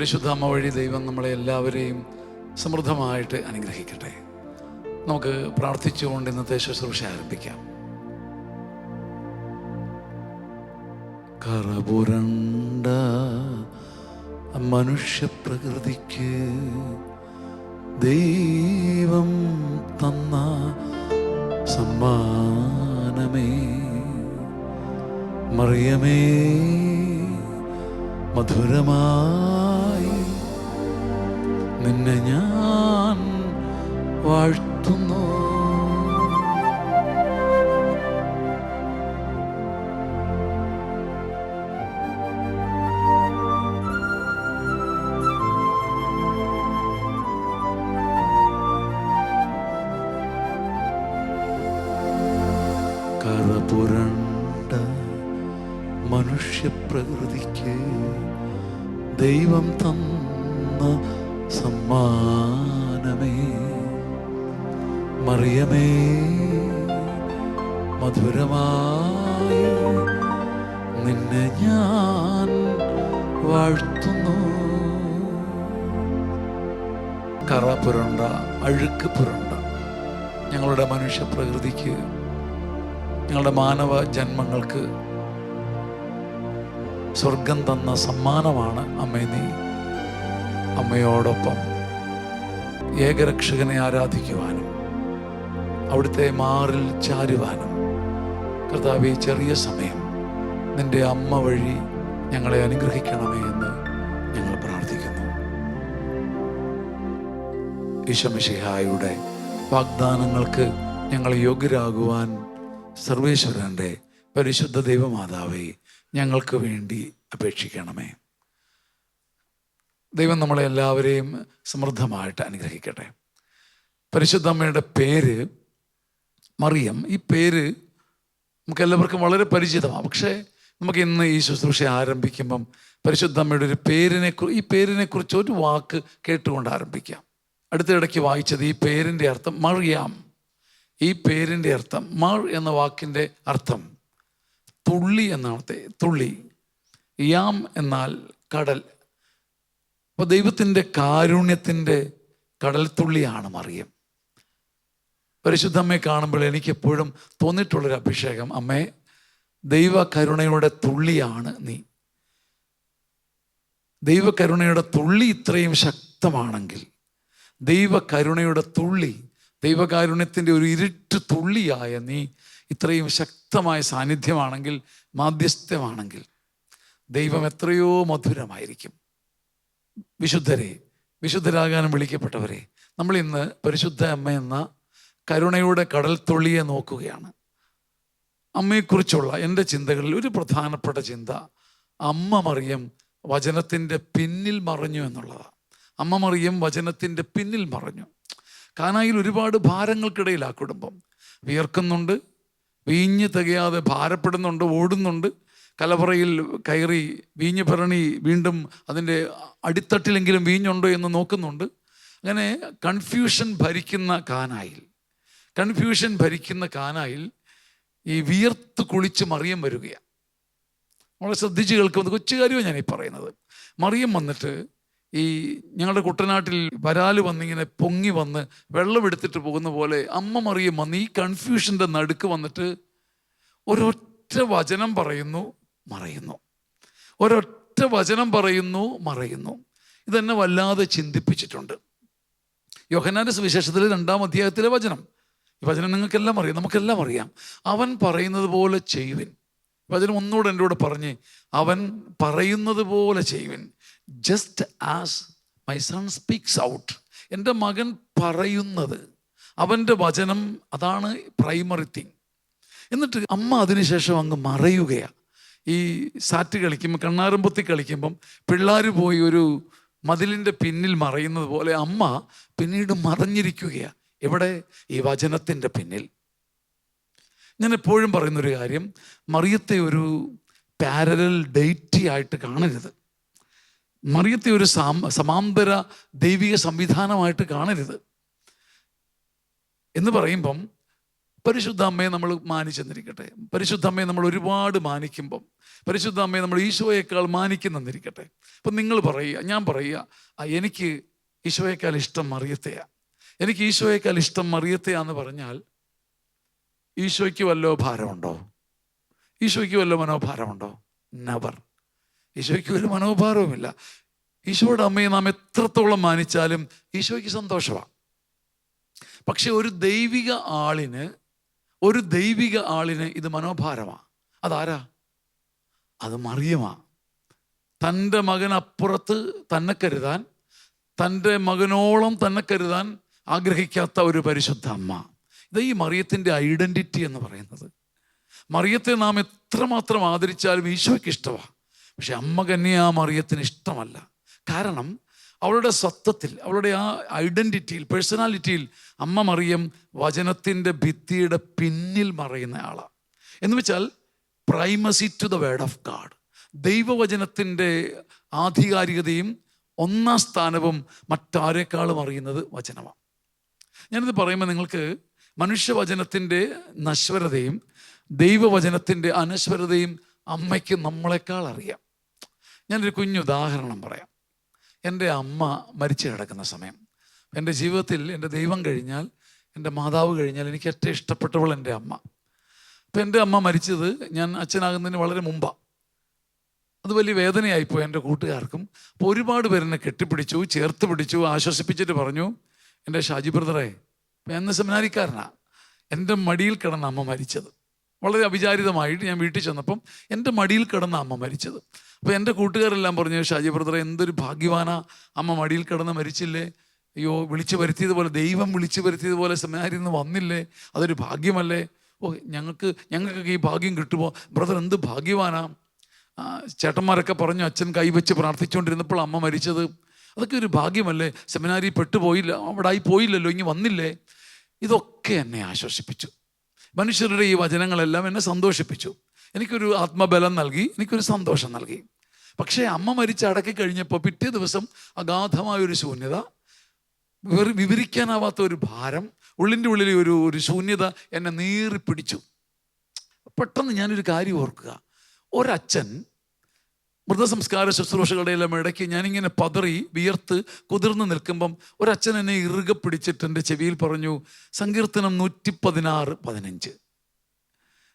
പരിശുദ്ധ അമ്മ വഴി ദൈവം നമ്മളെ എല്ലാവരെയും സമൃദ്ധമായിട്ട് അനുഗ്രഹിക്കട്ടെ. നമുക്ക് പ്രാർത്ഥിച്ചുകൊണ്ട് ഇന്നത്തെ ശുശ്രൂഷ ആരംഭിക്കാം. കറപുരണ്ട മനുഷ്യപ്രകൃതിക്ക് ദൈവം തന്ന സമ്മാനമേ, മറിയമേ മധുരമായി നിന്നെ ഞാൻ വാഴ്ത്തുന്നു. കറപുരണ്ട മനുഷ്യപ്രകൃതിക്ക് ദൈവം തന്ന സമ്മാനമേ, മറിയമേ മധുരമായി നിന്നെ ഞാൻ വാഴ്ത്തുന്നു. കറ പുരണ്ട, അഴുക്ക് പുരണ്ട ഞങ്ങളുടെ മനുഷ്യപ്രകൃതിക്ക്, ഞങ്ങളുടെ മാനവ ജന്മങ്ങൾക്ക് സ്വർഗം തന്ന സമ്മാനമാണ് അമ്മേ. നീ അമ്മയോടൊപ്പം ഏകരക്ഷകനെ ആരാധിക്കുവാനും അവിടുത്തെ മാറിൽ ചാരുവാനും കർത്താവേ, ചെറിയ സമയം നിന്റെ അമ്മ വഴി ഞങ്ങളെ അനുഗ്രഹിക്കണമേ എന്ന് ഞങ്ങൾ പ്രാർത്ഥിക്കുന്നു. ഈശോ മിശിഹായുടെ വാഗ്ദാനങ്ങൾക്ക് ഞങ്ങൾ യോഗ്യരാകുവാൻ സർവേശ്വരൻ്റെ പരിശുദ്ധ ദൈവമാതാവേ, ഞങ്ങൾക്ക് വേണ്ടി അപേക്ഷിക്കണമേ. ദൈവം നമ്മളെ എല്ലാവരെയും സമൃദ്ധമായിട്ട് അനുഗ്രഹിക്കട്ടെ. പരിശുദ്ധ അമ്മയുടെ പേര് മറിയം. ഈ പേര് നമുക്കെല്ലാവർക്കും വളരെ പരിചിതമാണ്. പക്ഷേ നമുക്ക് ഇന്ന് ഈ ശുശ്രൂഷ ആരംഭിക്കുമ്പം പരിശുദ്ധ അമ്മയുടെ ഈ പേരിനെക്കുറിച്ച് ഒരു വാക്ക് കേട്ടുകൊണ്ട് ആരംഭിക്കാം. അടുത്തിടയ്ക്ക് വായിച്ചത് ഈ പേരിൻ്റെ അർത്ഥം മറിയാം. ഈ പേരിൻ്റെ അർത്ഥം, മർ എന്ന വാക്കിൻ്റെ അർത്ഥം തുള്ളി എന്നാണ്. തുള്ളി. യാം എന്നാൽ കടൽ. അപ്പോൾ ദൈവത്തിൻ്റെ കാരുണ്യത്തിൻ്റെ കടൽ തുള്ളിയാണ് മറിയം. പരിശുദ്ധ അമ്മയെ കാണുമ്പോൾ എനിക്കെപ്പോഴും തോന്നിയിട്ടുള്ളൊരു അഭിഷേകം, അമ്മേ ദൈവകരുണയുടെ തുള്ളിയാണ് നീ. ദൈവകരുണയുടെ തുള്ളി ഇത്രയും ശക്തമാണെങ്കിൽ, ദൈവകരുണയുടെ തുള്ളി, ദൈവകാരുണ്യത്തിൻ്റെ ഒരു ഇരുട്ട് തുള്ളിയായ നീ ഇത്രയും ശക്തമായ സാന്നിധ്യമാണെങ്കിൽ, മാധ്യസ്ഥമാണെങ്കിൽ, ദൈവം എത്രയോ മധുരമായിരിക്കും. വിശുദ്ധരാകാനും വിളിക്കപ്പെട്ടവരെ, നമ്മൾ ഇന്ന് പരിശുദ്ധ അമ്മ എന്ന കരുണയുടെ കടൽ തുള്ളിയെ നോക്കുകയാണ്. അമ്മയെക്കുറിച്ചുള്ള എൻ്റെ ചിന്തകളിൽ ഒരു പ്രധാനപ്പെട്ട ചിന്ത, അമ്മ മറിയം വചനത്തിൻ്റെ പിന്നിൽ മറഞ്ഞു എന്നുള്ളതാണ്. അമ്മ മറിയം വചനത്തിൻ്റെ പിന്നിൽ മറഞ്ഞു. കാനായിൽ ഒരുപാട് ഭാരങ്ങൾക്കിടയിൽ ആ കുടുംബം വിയർക്കുന്നുണ്ട്, വീഞ്ഞ് തികയാതെ ഭാരപ്പെടുന്നുണ്ട്, ഓടുന്നുണ്ട്. കലവറയിൽ കയറി വീഞ്ഞ് ഭരണി വീണ്ടും അതിൻ്റെ അടിത്തട്ടിലെങ്കിലും വീഞ്ഞുണ്ടോ എന്ന് നോക്കുന്നുണ്ട്. അങ്ങനെ കൺഫ്യൂഷൻ ഭരിക്കുന്ന കാനായിൽ ഈ വിയർത്ത് കുളിച്ച് മറിയം വരികയാണ്. വളരെ ശ്രദ്ധിച്ച് കേൾക്കുന്നത് കൊച്ചു കാര്യമാണ് ഞാനീ പറയുന്നത്. മറിയം വന്നിട്ട് ഈ ഞങ്ങളുടെ കുട്ടനാട്ടിൽ വരാല് വന്നിങ്ങനെ പൊങ്ങി വന്ന് വെള്ളം എടുത്തിട്ട് പോകുന്ന പോലെ അമ്മ മറിയം വന്ന് ഈ കൺഫ്യൂഷൻ്റെ നടുക്ക് വന്നിട്ട് ഒരൊറ്റ വചനം പറയുന്നു, മറയുന്നു. ഒരൊറ്റ വചനം പറയുന്നു, മറയുന്നു. ഇതെന്നെ വല്ലാതെ ചിന്തിപ്പിച്ചിട്ടുണ്ട്. യോഹന്നാന്റെ സുവിശേഷത്തിലെ 2-ാം അധ്യായത്തിലെ വചനം. ഈ വചനം നിങ്ങൾക്കെല്ലാം അറിയാം, നമുക്കെല്ലാം അറിയാം. അവൻ പറയുന്നത് പോലെ ചെയ്യുവിൻ. വചനം ഒന്നുകൂടെ എൻ്റെ കൂടെ പറഞ്ഞ്, അവൻ പറയുന്നത് പോലെ ചെയ്യുവിൻ. Just as my son speaks out. എൻ്റെ മകൻ പറയുന്നത്, അവൻ്റെ വചനം, അതാണ് പ്രൈമറി തിങ്. എന്നിട്ട് അമ്മ അതിനുശേഷം അങ്ങ് മറയുകയാണ്. ഈ സാറ്റ് കളിക്കുമ്പോൾ, കണ്ണാരമ്പൊത്തി കളിക്കുമ്പം പിള്ളേർ പോയി ഒരു മതിലിൻ്റെ പിന്നിൽ മറയുന്നത് പോലെ അമ്മ പിന്നീട് മറഞ്ഞിരിക്കുകയാണ്. എവിടെ? ഈ വചനത്തിൻ്റെ പിന്നിൽ. ഞാൻ എപ്പോഴും പറയുന്നൊരു കാര്യം, മറിയത്തെ ഒരു പാരലൽ ഡെയിറ്റി ആയിട്ട് കാണരുത്. മറിയത്തെ ഒരു സമാന്തര ദൈവിക സംവിധാനമായിട്ട് കാണരുത്. എന്ന് പറയുമ്പം പരിശുദ്ധ അമ്മയെ നമ്മൾ മാനിച്ചെന്നിരിക്കട്ടെ. പരിശുദ്ധ അമ്മയെ നമ്മൾ ഒരുപാട് മാനിക്കുമ്പം പരിശുദ്ധ അമ്മയെ നമ്മൾ ഈശോയേക്കാൾ മാനിക്കുന്നെന്നിരിക്കട്ടെ. അപ്പം നിങ്ങൾ പറയുക, ഞാൻ പറയുക, എനിക്ക് ഈശോയേക്കാൾ ഇഷ്ടം മറിയത്തെയാ, എനിക്ക് ഈശോയേക്കാൾ ഇഷ്ടം മറിയത്തെയാന്ന് പറഞ്ഞാൽ ഈശോയ്ക്ക് വല്ലോ ഭാരമുണ്ടോ? ഈശോയ്ക്ക് വല്ല മനോഭാരമുണ്ടോ? നെവർ. ഈശോയ്ക്ക് ഒരു മനോഭാരവുമില്ല. ഈശോയുടെ അമ്മയെ നാം എത്രത്തോളം മാനിച്ചാലും ഈശോയ്ക്ക് സന്തോഷമാണ്. പക്ഷെ ഒരു ദൈവിക ആളിന് ഇത് മനോഭാരമാണ്. അതാരാ? അത് മറിയമാ. തൻ്റെ മകനപ്പുറത്ത് തന്നെ കരുതാൻ, തൻ്റെ മകനോളം തന്നെ കരുതാൻ ആഗ്രഹിക്കാത്ത ഒരു പരിശുദ്ധ അമ്മ. ഇത് ഈ മറിയത്തിൻ്റെ ഐഡൻറ്റിറ്റി എന്ന് പറയുന്നത്. മറിയത്തെ നാം എത്രമാത്രം ആദരിച്ചാലും ഈശോയ്ക്ക് ഇഷ്ടമാണ്. പക്ഷെ അമ്മ കന്യാ മറിയത്തിന് ഇഷ്ടമല്ല. കാരണം അവളുടെ സത്വത്തിൽ, അവളുടെ ആ ഐഡൻറ്റിറ്റിയിൽ, പേഴ്സണാലിറ്റിയിൽ അമ്മ മറിയം വചനത്തിൻ്റെ ഭിത്തിയുടെ പിന്നിൽ മറയുന്ന ആളാണ്. എന്ന് വെച്ചാൽ primacy to the word of God. ദൈവവചനത്തിൻ്റെ ആധികാരികതയും ഒന്നാം സ്ഥാനവും മറ്റാരെക്കാളും അറിയുന്നത് വചനമാണ്. ഞാനിത് പറയുമ്പോൾ നിങ്ങൾക്ക് മനുഷ്യവചനത്തിൻ്റെ നശ്വരതയും ദൈവവചനത്തിൻ്റെ അനശ്വരതയും അമ്മയ്ക്ക് നമ്മളെക്കാൾ അറിയാം. ഞാനൊരു കുഞ്ഞുദാഹരണം പറയാം. എൻ്റെ അമ്മ മരിച്ചു കിടക്കുന്ന സമയം, എൻ്റെ ജീവിതത്തിൽ എൻ്റെ ദൈവം കഴിഞ്ഞാൽ, എൻ്റെ മാതാവ് കഴിഞ്ഞാൽ എനിക്ക് ഏറ്റവും ഇഷ്ടപ്പെട്ടവൾ എൻ്റെ അമ്മ. അപ്പം എൻ്റെ അമ്മ മരിച്ചത് ഞാൻ അച്ഛനാകുന്നതിന് വളരെ മുമ്പാണ്. അത് വലിയ വേദനയായിപ്പോയി എൻ്റെ കൂട്ടുകാർക്കും. അപ്പോൾ ഒരുപാട് പേരെന്നെ കെട്ടിപ്പിടിച്ചു, ചേർത്ത് പിടിച്ചു, ആശ്വസിപ്പിച്ചിട്ട് പറഞ്ഞു, എൻ്റെ ഷാജി ബ്രദറെ, ഇപ്പം എന്ന സെമിനാരിക്കാരനാണ്, എൻ്റെ മടിയിൽ കിടന്ന അമ്മ മരിച്ചത്. വളരെ അവിചാരിതമായിട്ട് ഞാൻ വീട്ടിൽ ചെന്നപ്പം എൻ്റെ മടിയിൽ കിടന്ന അമ്മ മരിച്ചത്. അപ്പോൾ എൻ്റെ കൂട്ടുകാരെല്ലാം പറഞ്ഞു, ഷാജി ബ്രദറെ എന്തൊരു ഭാഗ്യവാനാ, അമ്മ മടിയിൽ കിടന്ന് മരിച്ചില്ലേ, അയ്യോ വിളിച്ചു വരുത്തിയതുപോലെ, ദൈവം വിളിച്ചു വരുത്തിയതുപോലെ സെമിനാരിൽ നിന്ന് വന്നില്ലേ, അതൊരു ഭാഗ്യമല്ലേ, ഓ ഞങ്ങൾക്കൊക്കെ ഈ ഭാഗ്യം കിട്ടുമോ, ബ്രദർ എന്ത് ഭാഗ്യവാനാ. ചേട്ടന്മാരൊക്കെ പറഞ്ഞു അച്ഛൻ കൈവച്ച് പ്രാർത്ഥിച്ചുകൊണ്ടിരുന്നപ്പോൾ അമ്മ മരിച്ചത്, അതൊക്കെ ഒരു ഭാഗ്യമല്ലേ, സെമിനാരി പെട്ടുപോയില്ല, അവിടെ ആയി പോയില്ലല്ലോ, ഇനി വന്നില്ലേ. ഇതൊക്കെ എന്നെ ആശ്വസിപ്പിച്ചു. മനുഷ്യരുടെ ഈ വചനങ്ങളെല്ലാം എന്നെ സന്തോഷിപ്പിച്ചു, എനിക്കൊരു ആത്മബലം നൽകി, എനിക്കൊരു സന്തോഷം നൽകി. പക്ഷേ അമ്മ മരിച്ച് അടക്കി കഴിഞ്ഞപ്പോൾ പിറ്റേ ദിവസം അഗാധമായൊരു ശൂന്യത, വിവരിക്കാനാവാത്ത ഒരു ഭാരം, ഉള്ളിൻ്റെ ഉള്ളിൽ ഒരു ശൂന്യത എന്നെ നീറിപ്പിടിച്ചു. പെട്ടെന്ന് ഞാനൊരു കാര്യം ഓർക്കുക. ഒരച്ഛൻ മൃതസംസ്കാര ശുശ്രൂഷകളുടെ എല്ലാം ഇടയ്ക്ക് ഞാനിങ്ങനെ പതറി വിയർത്ത് കുതിർന്ന് നിൽക്കുമ്പം ഒരച്ഛൻ എന്നെ ഇറുകെ പിടിച്ചിട്ട് എൻ്റെ ചെവിയിൽ പറഞ്ഞു, സങ്കീർത്തനം 116:15.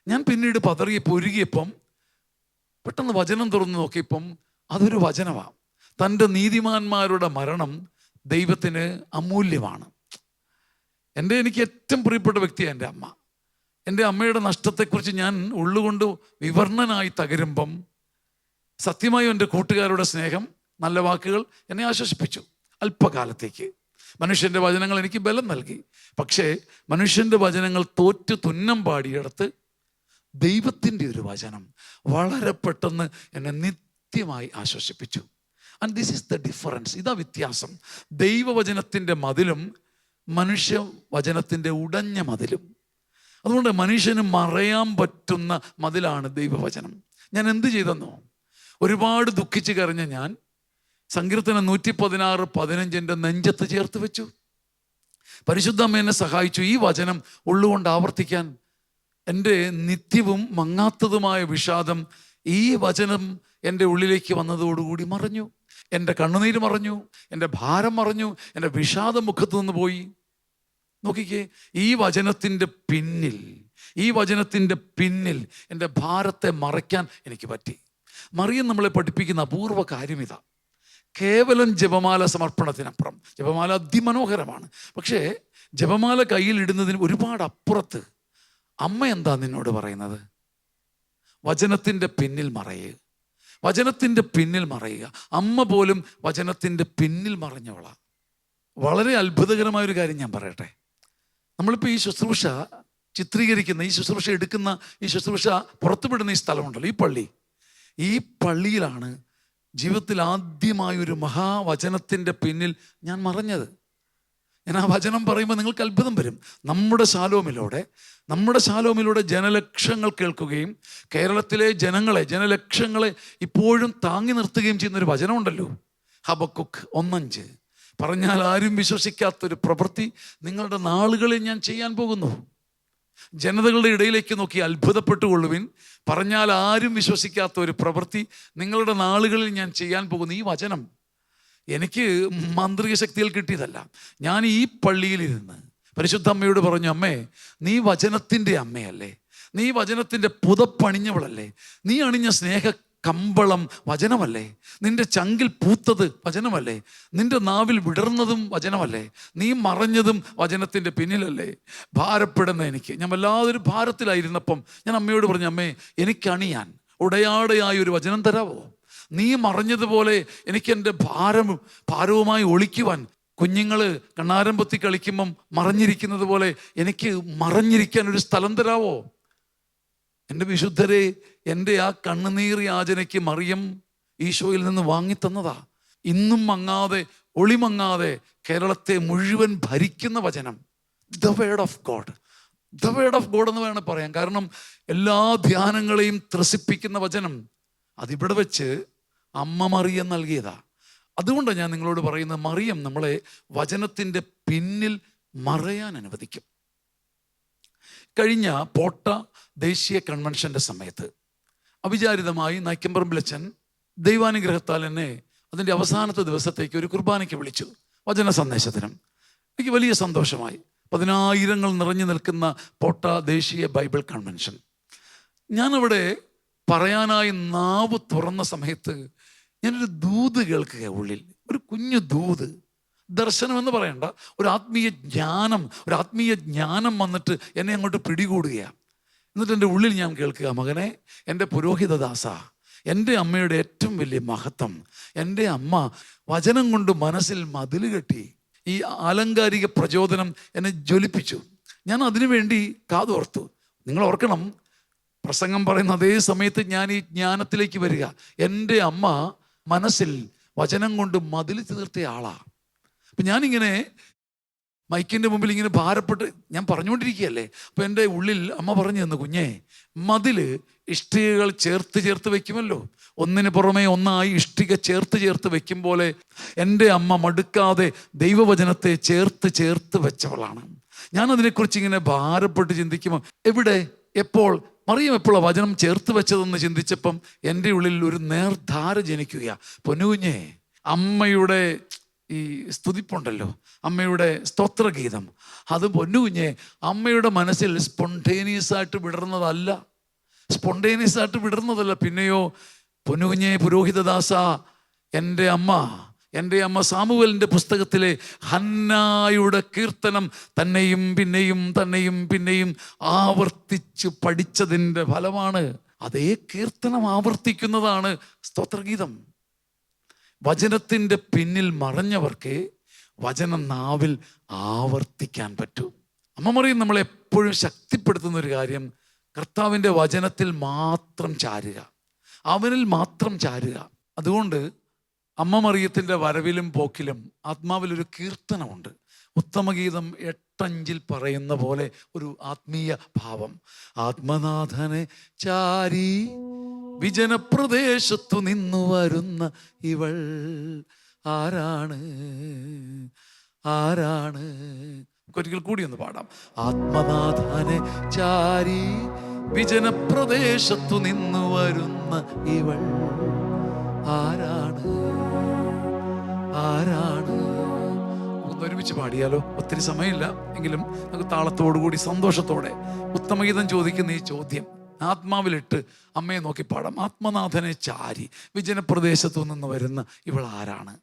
ഞാൻ പിന്നീട് പതറിയെ പൊരുകിയപ്പം പെട്ടെന്ന് വചനം തുറന്ന് നോക്കിയപ്പം അതൊരു വചനമാണ്. തൻ്റെ നീതിമാന്മാരുടെ മരണം ദൈവത്തിന് അമൂല്യമാണ്. എനിക്ക് ഏറ്റവും പ്രിയപ്പെട്ട വ്യക്തിയാണ് എൻ്റെ അമ്മ. എൻ്റെ അമ്മയുടെ നഷ്ടത്തെക്കുറിച്ച് ഞാൻ ഉള്ളുകൊണ്ട് വിവർണനായി തകരുമ്പം സത്യമായും എൻ്റെ കൂട്ടുകാരുടെ സ്നേഹം, നല്ല വാക്കുകൾ എന്നെ ആശ്വസിപ്പിച്ചു അല്പകാലത്തേക്ക്. മനുഷ്യൻ്റെ വചനങ്ങൾ എനിക്ക് ബലം നൽകി. പക്ഷേ മനുഷ്യൻ്റെ വചനങ്ങൾ തോറ്റു തുന്നം പാടിയെടുത്ത് ദൈവത്തിൻ്റെ ഒരു വചനം വളരെ പെട്ടെന്ന് എന്നെ നിത്യമായി ആശ്വസിപ്പിച്ചു. And this is the difference. ഇതാ വ്യത്യാസം. ദൈവവചനത്തിൻ്റെ മതിലും മനുഷ്യ വചനത്തിൻ്റെ ഉടഞ്ഞ മതിലും. അതുകൊണ്ട് മനുഷ്യന് മറയാൻ പറ്റുന്ന മതിലാണ് ദൈവവചനം. ഞാൻ എന്ത് ചെയ്തെന്നോ, ഒരുപാട് ദുഃഖിച്ച് കരഞ്ഞ ഞാൻ സങ്കീർത്തനം 116:15 നെഞ്ചത്ത് ചേർത്ത് വെച്ചു. പരിശുദ്ധ അമ്മ എന്നെ സഹായിച്ചു ഈ വചനം ഉള്ളുകൊണ്ട് ആവർത്തിക്കാൻ. എൻ്റെ നിത്യവും മങ്ങാത്തതുമായ വിഷാദം ഈ വചനം എൻ്റെ ഉള്ളിലേക്ക് വന്നതോടുകൂടി മറഞ്ഞു. എൻ്റെ കണ്ണുനീര് മറഞ്ഞു, എൻ്റെ ഭാരം മറഞ്ഞു, എൻ്റെ വിഷാദം മുഖത്തു നിന്ന് പോയി. നോക്കിക്കേ, ഈ വചനത്തിൻ്റെ പിന്നിൽ എൻ്റെ ഭാരത്തെ മറയ്ക്കാൻ എനിക്ക് പറ്റി. മറിയം നമ്മളെ പഠിപ്പിക്കുന്ന അപൂർവ കാര്യം ഇതാ. കേവലം ജപമാല സമർപ്പണത്തിനപ്പുറം, ജപമാല അതിമനോഹരമാണ്, പക്ഷേ ജപമാല കയ്യിൽ ഇടുന്നതിന് ഒരുപാട് അപ്പുറത്ത് അമ്മ എന്താ നിന്നോട് പറയുന്നത്? വചനത്തിൻ്റെ പിന്നിൽ മറയുക, വചനത്തിൻ്റെ പിന്നിൽ മറയുക. അമ്മ പോലും വചനത്തിൻ്റെ പിന്നിൽ മറഞ്ഞവളാണ്. വളരെ അത്ഭുതകരമായൊരു കാര്യം ഞാൻ പറയട്ടെ. നമ്മളിപ്പോൾ ഈ ശുശ്രൂഷ ചിത്രീകരിക്കുന്ന, ഈ ശുശ്രൂഷ എടുക്കുന്ന, ഈ ശുശ്രൂഷ പുറത്തുവിടുന്ന ഈ സ്ഥലമുണ്ടല്ലോ, ഈ പള്ളിയിലാണ് ജീവിതത്തിൽ ആദ്യമായൊരു മഹാവചനത്തിൻ്റെ പിന്നിൽ ഞാൻ മറഞ്ഞത്. ഞാൻ ആ വചനം പറയുമ്പോൾ നിങ്ങൾക്ക് അത്ഭുതം വരും. നമ്മുടെ ശാലോമിലൂടെ ജനലക്ഷങ്ങൾ കേൾക്കുകയും കേരളത്തിലെ ജനലക്ഷങ്ങളെ ഇപ്പോഴും താങ്ങി നിർത്തുകയും ചെയ്യുന്നൊരു വചനമുണ്ടല്ലോ, ഹബക്കുക്ക് 1:5. പറഞ്ഞാൽ ആരും വിശ്വസിക്കാത്തൊരു പ്രവൃത്തി നിങ്ങളുടെ നാളുകളിൽ ഞാൻ ചെയ്യാൻ പോകുന്നു. ജനതകളുടെ ഇടയിലേക്ക് നോക്കി അത്ഭുതപ്പെട്ടുകൊള്ളുവിൻ. പറഞ്ഞാൽ ആരും വിശ്വസിക്കാത്ത ഒരു പ്രവൃത്തി നിങ്ങളുടെ നാളുകളിൽ ഞാൻ ചെയ്യാൻ പോകുന്നു. ഈ വചനം എനിക്ക് മാന്ത്രിക ശക്തിയിൽ കിട്ടിയതല്ല. ഞാൻ ഈ പള്ളിയിലിരുന്ന് പരിശുദ്ധ അമ്മയോട് പറഞ്ഞു, അമ്മേ, നീ വചനത്തിൻ്റെ അമ്മയല്ലേ, നീ വചനത്തിൻ്റെ പുതപ്പണിഞ്ഞവളല്ലേ, നീ അണിഞ്ഞ സ്നേഹ കമ്പളം വചനമല്ലേ, നിന്റെ ചങ്കിൽ പൂത്തത് വചനമല്ലേ, നിന്റെ നാവിൽ വിടർന്നതും വചനമല്ലേ, നീ മറഞ്ഞതും വചനത്തിൻ്റെ പിന്നിലല്ലേ. ഭാരപ്പെടുന്ന എനിക്ക്, ഞാൻ വല്ലാതൊരു ഭാരത്തിലായിരുന്നപ്പം ഞാൻ അമ്മയോട് പറഞ്ഞു, അമ്മേ, എനിക്കണിയാൻ ഉടയാടയായ ഒരു വചനം തരാവോ? നീ മറഞ്ഞതുപോലെ എനിക്ക് എൻ്റെ ഭാരവുമായി ഒളിക്കുവാൻ, കുഞ്ഞുങ്ങൾ കണ്ണാരം പൊത്തി കളിക്കുമ്പം മറഞ്ഞിരിക്കുന്നത് പോലെ എനിക്ക് മറഞ്ഞിരിക്കാൻ ഒരു സ്ഥലം തരാവോ? എൻ്റെ വിശുദ്ധരെ, എൻ്റെ ആ കണ്ണുനീർ യാചനയ്ക്ക് മറിയം ഈശോയിൽ നിന്ന് വാങ്ങിത്തന്നതാ. ഇന്നും മങ്ങാതെ ഒളിമങ്ങാതെ കേരളത്തെ മുഴുവൻ ഭരിക്കുന്ന വചനം, the word of God. The word of God എന്ന് വേണം പറയാൻ. കാരണം എല്ലാ ധ്യാനങ്ങളെയും ത്രസിപ്പിക്കുന്ന വചനം അതിവിടെ വെച്ച് അമ്മ മറിയം നൽകിയതാ. അതുകൊണ്ടാണ് ഞാൻ നിങ്ങളോട് പറയുന്നത്, മറിയം നമ്മളെ വചനത്തിൻ്റെ പിന്നിൽ മറയാൻ അനുവദിക്കും. കഴിഞ്ഞ പോട്ട ദേശീയ കൺവെൻഷൻ്റെ സമയത്ത് അവിചാരിതമായി നൈക്കമ്പറമ്പിലച്ചൻ ദൈവാനുഗ്രഹത്താൽ എന്നെ അതിൻ്റെ അവസാനത്തെ ദിവസത്തേക്ക് ഒരു കുർബാനയ്ക്ക് വിളിച്ചു, വചന സന്ദേശത്തിനും. എനിക്ക് വലിയ സന്തോഷമായി. 10,000 നിറഞ്ഞു നിൽക്കുന്ന പോട്ട ദേശീയ ബൈബിൾ കൺവെൻഷൻ. ഞാനവിടെ പറയാനായി നാവ് തുറന്ന സമയത്ത് ഞാനൊരു ദൂത് കേൾക്കുക, ഉള്ളിൽ ഒരു കുഞ്ഞു ദൂത്. ദർശനമെന്ന് പറയണ്ട, ഒരു ആത്മീയ ജ്ഞാനം വന്നിട്ട് എന്നെ അങ്ങോട്ട് പിടികൂടുകയാണ്. എന്നിട്ട് എൻ്റെ ഉള്ളിൽ ഞാൻ കേൾക്കുക, മകനെ, എൻ്റെ പുരോഹിതദാസ, എൻ്റെ അമ്മയുടെ ഏറ്റവും വലിയ മഹത്വം, എൻ്റെ അമ്മ വചനം കൊണ്ട് മനസ്സിൽ മതിൽ കെട്ടി. ഈ ആലങ്കാരിക പ്രചോദനം എന്നെ ജ്വലിപ്പിച്ചു. ഞാൻ അതിനുവേണ്ടി കാതോർത്തു. നിങ്ങൾ ഓർക്കണം, പ്രസംഗം പറയുന്ന അതേ സമയത്ത് ഞാൻ ഈ ജ്ഞാനത്തിലേക്ക് വരിക. എൻ്റെ അമ്മ മനസ്സിൽ വചനം കൊണ്ട് മതിൽ തീർത്ത ആളാ. അപ്പം ഞാനിങ്ങനെ മൈക്കിൻ്റെ മുമ്പിൽ ഇങ്ങനെ ഭാരപ്പെട്ട് ഞാൻ പറഞ്ഞുകൊണ്ടിരിക്കുകയല്ലേ. അപ്പം എൻ്റെ ഉള്ളിൽ അമ്മ പറഞ്ഞു തന്നു, കുഞ്ഞേ, മതിൽ ഇഷ്ടികകൾ ചേർത്ത് വെക്കുമല്ലോ, ഒന്നിന് പുറമെ ഒന്നായി ഇഷ്ടിക ചേർത്ത് വെക്കും പോലെ എൻ്റെ അമ്മ മടുക്കാതെ ദൈവവചനത്തെ ചേർത്ത് വെച്ചവളാണ്. ഞാൻ അതിനെക്കുറിച്ച് ഇങ്ങനെ ഭാരപ്പെട്ട് ചിന്തിക്കുമ്പോൾ എവിടെ, എപ്പോൾ, മറിയം എപ്പോഴാണ് വചനം ചേർത്ത് വെച്ചതെന്ന് ചിന്തിച്ചപ്പം എൻ്റെ ഉള്ളിൽ ഒരു നേർധാര ജനിക്കുക. പൊന്നുകുഞ്ഞേ, അമ്മയുടെ ഈ സ്തുതിപ്പുണ്ടല്ലോ, അമ്മയുടെ സ്തോത്രഗീതം, അത് പൊന്നുകുഞ്ഞെ അമ്മയുടെ മനസ്സിൽ സ്പോണ്ടേനിയസ് ആയിട്ട് വിടർന്നതല്ല. പിന്നെയോ പൊന്നുകുഞ്ഞെ പുരോഹിതദാസ, എൻ്റെ അമ്മ സാമുവേലിൻ്റെ പുസ്തകത്തിലെ ഹന്നായുടെ കീർത്തനം തന്നെയും പിന്നെയും ആവർത്തിച്ച് പഠിച്ചതിൻ്റെ ഫലമാണ്. അതേ കീർത്തനം ആവർത്തിക്കുന്നതാണ് സ്തോത്രഗീതം. വചനത്തിൻ്റെ പിന്നിൽ മറഞ്ഞവർക്ക് വചനം നാവിൽ ആവർത്തിക്കാൻ പറ്റും. അമ്മ മറിയം നമ്മളെ എപ്പോഴും ശക്തിപ്പെടുത്തുന്ന ഒരു കാര്യം, കർത്താവിൻ്റെ വചനത്തിൽ മാത്രം ചാരുക, അവനിൽ മാത്രം ചാരുക. അതുകൊണ്ട് അമ്മ മറിയത്തിൻ്റെ വരവിലും പോക്കിലും ആത്മാവിലൊരു കീർത്തനമുണ്ട്. ഉത്തമഗീതം 8:5 പറയുന്ന പോലെ ഒരു ആത്മീയ ഭാവം. ആത്മനാഥനെ ചാരി വിജനപ്രദേശത്തു നിന്നു വരുന്ന ഇവൾ ആരാണ്? ഒരിക്കൽ കൂടി ഒന്ന് പാടാം. ആത്മനാഥനെ ചാരി വിജനപ്രദേശത്തു നിന്നു വരുന്ന ഇവൾ ആരാണ്? ഒരുമിച്ച് പാടിയാലോ? ഒത്തിരി സമയമില്ല എങ്കിലും നമുക്ക് താളത്തോടുകൂടി സന്തോഷത്തോടെ ഉത്തമഗീതം ചോദിക്കുന്ന ഈ ചോദ്യം ആത്മാവിലിട്ട് അമ്മയെ നോക്കി പാടാം. ആത്മനാഥനെ ചാരി വിജനപ്രദേശത്തു നിന്ന് വരുന്ന ഇവൾ ആരാണ്?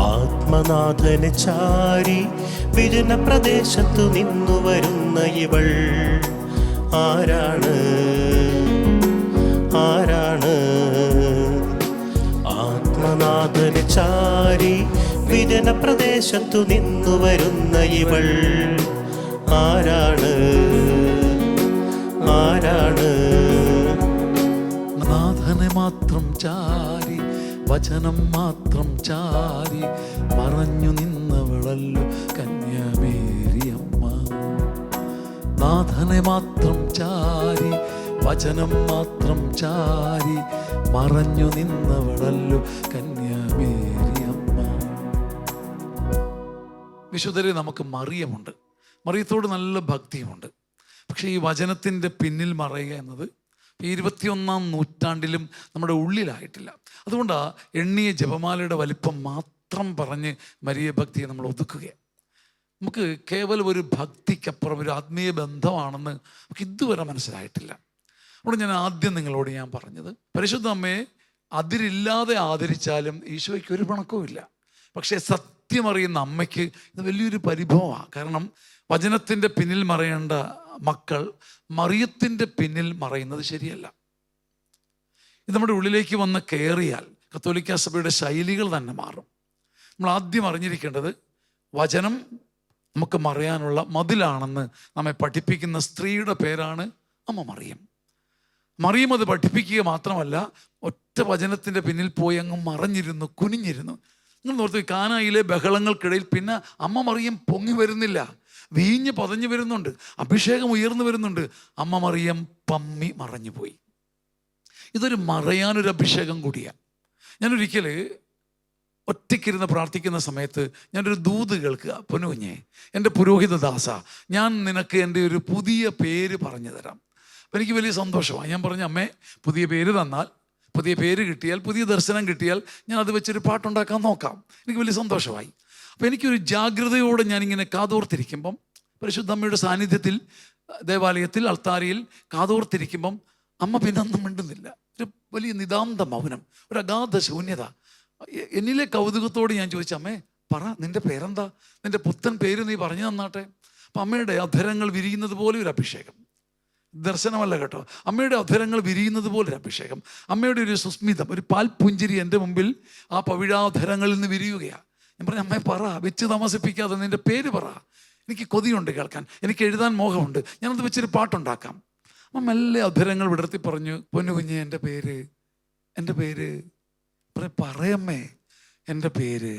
ആത്മനാഥനെ ചാരി വിജനപ്രദേശത്തു നിന്നു വരുന്ന ഇവൾ ആരാണ്? ആത്മനാഥനെ ചാരി വിജനപ്രദേശത്തു നിന്നു വരുന്ന ഇവൾ ആരാണ്? നാഥനെ മാത്രം ചാരി വചനം മാത്രം ചാരി മറഞ്ഞു നിന്നവളല്ലോ കന്യാമേരിയമ്മ. നാഥനെ മാത്രം ചാരി വചനം മാത്രം ചാരി മറഞ്ഞു നിന്നവളല്ലോ കന്യാമേരിയമ്മ. വിശുദ്ധരെ, നമുക്ക് മറിയമുണ്ട്. മറിയത്തോട് നല്ല ഭക്തിയുമുണ്ട്. പക്ഷേ ഈ വചനത്തിൻ്റെ പിന്നിൽ മറയുക എന്നത് ഈ 21-ാം നൂറ്റാണ്ടിലും നമ്മുടെ ഉള്ളിലായിട്ടില്ല. അതുകൊണ്ടാണ് എണ്ണിയ ജപമാലയുടെ വലിപ്പം മാത്രം പറഞ്ഞ് മരിയ ഭക്തിയെ നമ്മൾ ഒതുക്കുകയാണ്. നമുക്ക് കേവലം ഒരു ഭക്തിക്കപ്പുറം ഒരു ആത്മീയ ബന്ധമാണെന്ന് നമുക്ക് ഇതുവരെ മനസ്സിലായിട്ടില്ല. അതുകൊണ്ട് ഞാൻ ആദ്യം നിങ്ങളോട് ഞാൻ പറഞ്ഞത്, പരിശുദ്ധ അമ്മയെ അതിരില്ലാതെ ആദരിച്ചാലും ഈശോയ്ക്ക് ഒരു പണക്കവുമില്ല. പക്ഷേ സത്യമറിയുന്ന അമ്മയ്ക്ക് ഇത് വലിയൊരു പരിഭവമാണ്. കാരണം വചനത്തിൻ്റെ പിന്നിൽ മറയേണ്ട മക്കൾ മറിയത്തിൻ്റെ പിന്നിൽ മറയുന്നത് ശരിയല്ല. ഇത് നമ്മുടെ ഉള്ളിലേക്ക് വന്ന് കയറിയാൽ കത്തോലിക്ക സഭയുടെ ശൈലികൾ തന്നെ മാറും. നമ്മൾ ആദ്യം അറിഞ്ഞിരിക്കേണ്ടത് വചനം നമുക്ക് മറയാനുള്ള മതിലാണെന്ന് നമ്മെ പഠിപ്പിക്കുന്ന സ്ത്രീയുടെ പേരാണ് അമ്മ മറിയം. മറിയം അത് പഠിപ്പിക്കുക മാത്രമല്ല, ഒറ്റ വചനത്തിൻ്റെ പിന്നിൽ പോയി അങ്ങ് മറഞ്ഞിരുന്നു, കുനിഞ്ഞിരുന്നു. നിങ്ങൾ ഓർത്ത് കാനായിലെ ബഹളങ്ങൾക്കിടയിൽ പിന്നെ അമ്മ മറിയം പൊങ്ങി വരുന്നില്ല, വീഞ്ഞ് പതഞ്ഞു വരുന്നുണ്ട്, അഭിഷേകം ഉയർന്നു വരുന്നുണ്ട്. അമ്മ മറിയം പമ്മി മറഞ്ഞു പോയി. ഇതൊരു മറയാനൊരു അഭിഷേകം കൂടിയാണ്. ഞാനൊരിക്കൽ ഒറ്റയ്ക്കിരുന്ന് പ്രാർത്ഥിക്കുന്ന സമയത്ത് ഞാനൊരു ദൂത് കേൾക്കുക. പൊന്നുകുഞ്ഞേ, എൻ്റെ പുരോഹിതദാസ, ഞാൻ നിനക്ക് എൻ്റെ ഒരു പുതിയ പേര് പറഞ്ഞു തരാം. അപ്പം എനിക്ക് വലിയ സന്തോഷമാണ്. ഞാൻ പറഞ്ഞു, അമ്മേ, പുതിയ പേര് തന്നാൽ, പുതിയ പേര് കിട്ടിയാൽ, പുതിയ ദർശനം കിട്ടിയാൽ ഞാൻ അത് വെച്ചൊരു പാട്ടുണ്ടാക്കാൻ നോക്കാം. എനിക്ക് വലിയ സന്തോഷമായി. അപ്പോൾ എനിക്കൊരു ജാഗ്രതയോടെ ഞാനിങ്ങനെ കാതോർത്തിരിക്കുമ്പം, പരിശുദ്ധ അമ്മയുടെ സാന്നിധ്യത്തിൽ ദേവാലയത്തിൽ അൾത്താരയിൽ കാതോർത്തിരിക്കുമ്പം അമ്മ പിന്നെ ഒന്നും മിണ്ടുന്നില്ല. ഒരു വലിയ നിതാന്ത മൗനം, ഒരു അഗാധ ശൂന്യത. എന്നിലെ കൗതുകത്തോട് ഞാൻ ചോദിച്ചു, അമ്മേ പറ, നിന്റെ പേരെന്താ? നിന്റെ പുത്തൻ പേര് നീ പറഞ്ഞു തന്നാട്ടെ. അപ്പം അമ്മയുടെ അധരങ്ങൾ വിരിയുന്നത് പോലെ ഒരു അഭിഷേകം. ദർശനമല്ല കേട്ടോ, അമ്മയുടെ അധരങ്ങൾ വിരിയുന്നത് പോലെ ഒരു അഭിഷേകം. അമ്മയുടെ ഒരു സുസ്മിതം, ഒരു പാൽപുഞ്ചിരി എൻ്റെ മുമ്പിൽ ആ പവിഴാധരങ്ങളിൽ നിന്ന് വിരിയുകയാണ്. ഞാൻ പറഞ്ഞു, അമ്മേ പറ, വെച്ച് താമസിപ്പിക്കാതെ നിന്റെ പേര് പറ. എനിക്ക് കൊതിയുണ്ട് കേൾക്കാൻ, എനിക്ക് എഴുതാൻ മോഹമുണ്ട്, ഞാനത് വെച്ചൊരു പാട്ടുണ്ടാക്കാം. അമ്മ മെല്ലെ അധരങ്ങൾ വിടർത്തി പറഞ്ഞു, പൊന്നുകുഞ്ഞെ, എൻ്റെ പേര് പറയമ്മേ, എൻ്റെ പേര്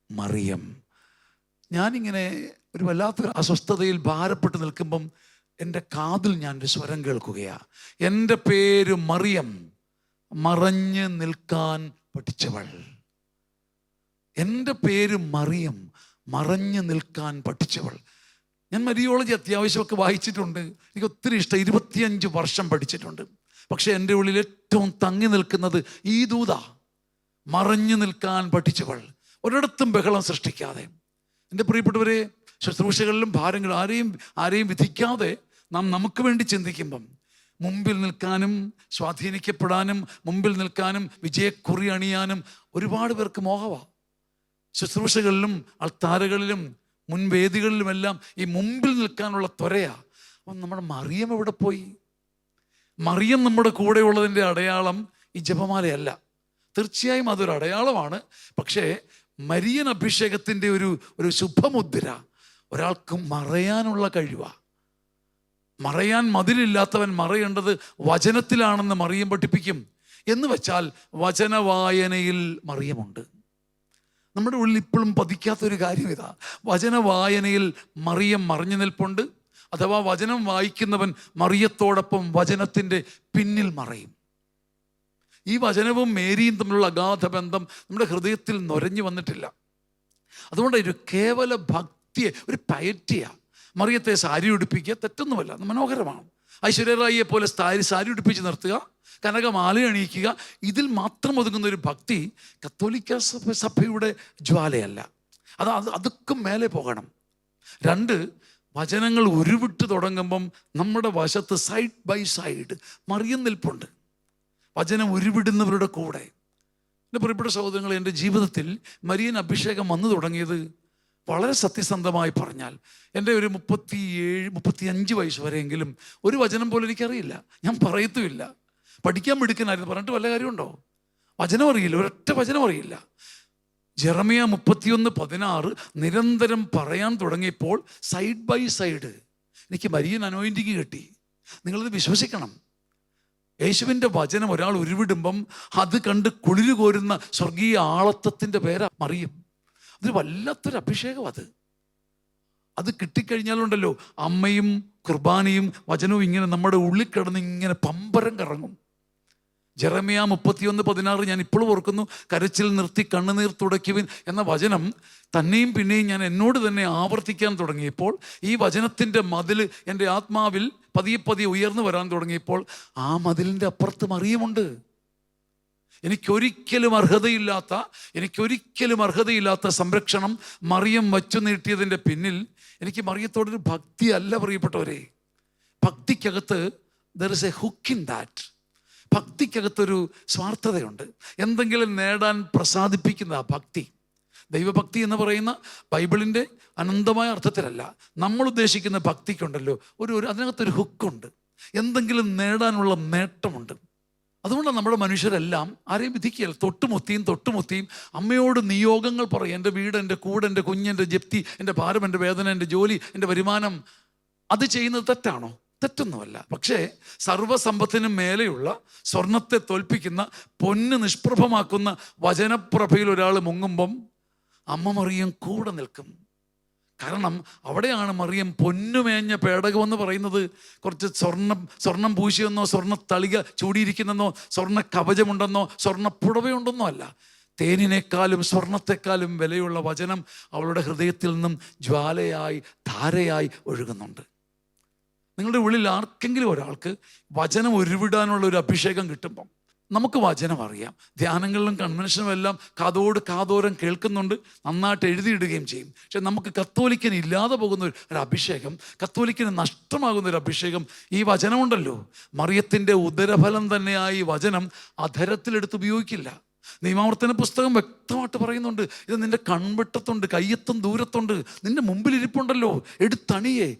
മറിയം. ഞാനിങ്ങനെ ഒരു വല്ലാത്തൊരു അസ്വസ്ഥതയിൽ ഭാരപ്പെട്ട് നിൽക്കുമ്പം എൻ്റെ കാതിൽ ഞാനൊരു സ്വരം കേൾക്കുകയാണ്. എൻ്റെ പേര് മറിയം, മറഞ്ഞ് നിൽക്കാൻ പഠിച്ചവൾ. എൻ്റെ പേര് മറിയം, മറഞ്ഞു നിൽക്കാൻ പഠിച്ചവൾ. ഞാൻ മരിയോളജി അത്യാവശ്യമൊക്കെ വായിച്ചിട്ടുണ്ട്, എനിക്ക് ഒത്തിരി ഇഷ്ടം. 25 വർഷം പഠിച്ചിട്ടുണ്ട്. പക്ഷെ എൻ്റെ ഉള്ളിൽ ഏറ്റവും തങ്ങി നിൽക്കുന്നത് ഈ ദൂത, മറഞ്ഞു നിൽക്കാൻ പഠിച്ചവൾ. ഒരിടത്തും ബഹളം സൃഷ്ടിക്കാതെ, എൻ്റെ പ്രിയപ്പെട്ടവരെ, ശുശ്രൂഷകളിലും ഭാരങ്ങളും ആരെയും വിധിക്കാതെ നാം നമുക്ക് വേണ്ടി ചിന്തിക്കുമ്പം മുമ്പിൽ നിൽക്കാനും സ്വാധീനിക്കപ്പെടാനും മുമ്പിൽ നിൽക്കാനും വിജയക്കുറി അണിയാനും ഒരുപാട് പേർക്ക് മോഹമാണ്. ശുശ്രൂഷകളിലും അൾത്താരകളിലും മുൻവേദികളിലുമെല്ലാം ഈ മുമ്പിൽ നിൽക്കാനുള്ള ത്വരയാ. അപ്പം നമ്മുടെ മറിയം എവിടെ പോയി? മറിയം നമ്മുടെ കൂടെയുള്ളതിൻ്റെ അടയാളം ഈ ജപമാലയല്ല. തീർച്ചയായും അതൊരു അടയാളമാണ്. പക്ഷേ മരിയൻ അഭിഷേകത്തിൻ്റെ ഒരു ശുഭമുദ്ര ഒരാൾക്ക് മറയാനുള്ള കഴിവാണ്. മറയാൻ മതിലില്ലാത്തവൻ മറയേണ്ടത് വചനത്തിലാണെന്ന് മറിയം പഠിപ്പിക്കും. എന്ന് വെച്ചാൽ വചനവായനയിൽ മറിയമുണ്ട്. നമ്മുടെ ഉള്ളിൽ ഇപ്പോഴും പതിക്കാത്തൊരു കാര്യം ഇതാ, വചനവായനയിൽ മറിയം മറഞ്ഞു നിൽപ്പുണ്ട്. അഥവാ വചനം വായിക്കുന്നവൻ മറിയത്തോടൊപ്പം വചനത്തിൻ്റെ പിന്നിൽ മറയും. ഈ വചനവും മേരിയും തമ്മിലുള്ള അഗാധ ബന്ധം നമ്മുടെ ഹൃദയത്തിൽ നൊരഞ്ഞു വന്നിട്ടില്ല. അതുകൊണ്ട് ഒരു കേവല ഭക്തിയെ, ഒരു പയറ്റിയാണ്. മറിയത്തെ സാരി ഉടുപ്പിക്കുക തെറ്റൊന്നുമല്ല, മനോഹരമാണ്. ഐശ്വര്യറായിയെ പോലെ സാരി ഉടുപ്പിച്ച് നിർത്തുക, കനകമാല അണിയിക്കുക, ഇതിൽ മാത്രം ഒതുങ്ങുന്ന ഒരു ഭക്തി കത്തോലിക്ക സഭയുടെ ജ്വാലയല്ല. അതൊക്കെ മേലെ പോകണം. 2, വചനങ്ങൾ ഉരുവിട്ട് തുടങ്ങുമ്പം നമ്മുടെ വശത്ത് സൈഡ് ബൈ സൈഡ് മറിയം നിൽപ്പുണ്ട്, വചനം ഉരുവിടുന്നവരുടെ കൂടെ. എൻ്റെ പ്രിയപ്പെട്ട സഹോദരങ്ങളെ, എൻ്റെ ജീവിതത്തിൽ മരിയൻ അഭിഷേകം വന്നു തുടങ്ങിയത് വളരെ സത്യസന്ധമായി പറഞ്ഞാൽ എൻ്റെ ഒരു 37-35 വയസ്സ് വരെയെങ്കിലും ഒരു വചനം പോലും എനിക്കറിയില്ല. ഞാൻ പറയത്തുമില്ല. പഠിക്കാൻ മിടുക്കനായിരുന്നു, പറഞ്ഞിട്ട് വല്ല കാര്യമുണ്ടോ? വചനം അറിയില്ല, ഒരൊറ്റ വചനം അറിയില്ല. ജെറമിയ 31:16 നിരന്തരം പറയാൻ തുടങ്ങിയപ്പോൾ സൈഡ് ബൈ സൈഡ് എനിക്ക് മരിയൻ അനോയിൻറ്റിങ് കിട്ടി. നിങ്ങളിത് വിശ്വസിക്കണം. യേശുവിൻ്റെ വചനം ഒരാൾ ഉരുവിടുമ്പം അത് കണ്ട് കുളിര് കോരുന്ന സ്വർഗീയ ആളത്വത്തിൻ്റെ പേരാ മറിയം. അതൊരു വല്ലാത്തൊരു അഭിഷേകം. അത് കിട്ടിക്കഴിഞ്ഞാലുണ്ടല്ലോ, അമ്മയും കുർബാനയും വചനവും ഇങ്ങനെ നമ്മുടെ ഉള്ളിൽ കിടന്ന് ഇങ്ങനെ പമ്പരം കറങ്ങും. ജെറമ്യാ 31:16 ഞാൻ ഇപ്പോഴും ഓർക്കുന്നു. കരച്ചിൽ നിർത്തി കണ്ണുനീർ തുടയ്ക്കുവിൻ എന്ന വചനം തന്നെയും പിന്നെയും ഞാൻ എന്നോട് തന്നെ ആവർത്തിക്കാൻ തുടങ്ങിയപ്പോൾ, ഈ വചനത്തിൻ്റെ മതിൽ എൻ്റെ ആത്മാവിൽ പതിയെ പതിയെ ഉയർന്നു വരാൻ തുടങ്ങിയപ്പോൾ, ആ മതിലിൻ്റെ അപ്പുറത്ത് മറിയമുണ്ട്. എനിക്കൊരിക്കലും അർഹതയില്ലാത്ത സംരക്ഷണം മറിയം വച്ചു നീട്ടിയതിൻ്റെ പിന്നിൽ എനിക്ക് മറിയത്തോടൊരു ഭക്തിയല്ല പ്രിയപ്പെട്ടവരെ. ഭക്തിക്കകത്ത് there is a hook in that. ഭക്തിക്കകത്തൊരു സ്വാർത്ഥതയുണ്ട്. എന്തെങ്കിലും നേടാൻ പ്രസാദിപ്പിക്കുന്ന ഭക്തി. ദൈവഭക്തി എന്ന് പറയുന്ന ബൈബിളിൻ്റെ അനന്തമായ അർത്ഥത്തിലല്ല, നമ്മൾ ഉദ്ദേശിക്കുന്ന ഭക്തിക്കുണ്ടല്ലോ അതിനകത്തൊരു ഹുക്കുണ്ട്. എന്തെങ്കിലും നേടാനുള്ള നേട്ടമുണ്ട്. അതുകൊണ്ടാണ് നമ്മുടെ മനുഷ്യരെല്ലാം ആരെയും വിധിക്കുകയല്ല, തൊട്ടുമുത്തിയും അമ്മയോട് നിയോഗങ്ങൾ പറയും. എൻ്റെ വീട്, എൻ്റെ കൂട്, എൻ്റെ കുഞ്ഞ്, എൻ്റെ ജപ്തി, എൻ്റെ ഭാരം, എൻ്റെ വേദന, എൻ്റെ ജോലി, എൻ്റെ വരുമാനം. അത് ചെയ്യുന്നത് തെറ്റാണോ? തെറ്റൊന്നുമല്ല. പക്ഷേ സർവ്വസമ്പത്തിനും മേലെയുള്ള, സ്വർണത്തെ തോൽപ്പിക്കുന്ന, പൊന്ന് നിഷ്പ്രഭമാക്കുന്ന വചനപ്രഭയിൽ ഒരാൾ മുങ്ങുമ്പം അമ്മ മറിയം കൂടെ നിൽക്കും. കാരണം അവിടെയാണ് മറിയം പൊന്നുമേഞ്ഞ പേടകമെന്ന് പറയുന്നത്. കുറച്ച് സ്വർണം പൂശിയെന്നോ, സ്വർണ്ണ തളിക ചൂടിയിരിക്കുന്നെന്നോ, സ്വർണ്ണ കവചമുണ്ടെന്നോ, സ്വർണ്ണ പുടവയുണ്ടെന്നോ അല്ല. തേനിനേക്കാളും സ്വർണത്തെക്കാളും വിലയുള്ള വചനം അവളുടെ ഹൃദയത്തിൽ നിന്നും ജ്വാലയായി, ധാരയായി ഒഴുകുന്നുണ്ട്. നിങ്ങളുടെ ഉള്ളിൽ ആർക്കെങ്കിലും ഒരാൾക്ക് വചനം ഉരുവിടാനുള്ള ഒരു അഭിഷേകം കിട്ടുമ്പം, നമുക്ക് വചനം അറിയാം, ധ്യാനങ്ങളിലും കൺവെൻഷനും എല്ലാം കാതോരം കേൾക്കുന്നുണ്ട്, നന്നായിട്ട് എഴുതിയിടുകയും ചെയ്യും. പക്ഷെ നമുക്ക് കത്തോലിക്കന് ഇല്ലാതെ പോകുന്ന ഒരു അഭിഷേകം, കത്തോലിക്കന് നഷ്ടമാകുന്ന ഒരു അഭിഷേകം ഈ വചനമുണ്ടല്ലോ. മറിയത്തിൻ്റെ ഉദരഫലം തന്നെയായി വചനം അധരത്തിലെടുത്ത് ഉപയോഗിക്കില്ല. നിയമാവർത്തന പുസ്തകം വ്യക്തമായിട്ട് പറയുന്നുണ്ട്, ഇത് നിന്റെ കൺവെട്ടത്തുണ്ട്, കയ്യെത്തും ദൂരത്തുണ്ട്, നിന്റെ മുമ്പിലിരിപ്പുണ്ടല്ലോ, എടുത്തണിയേ,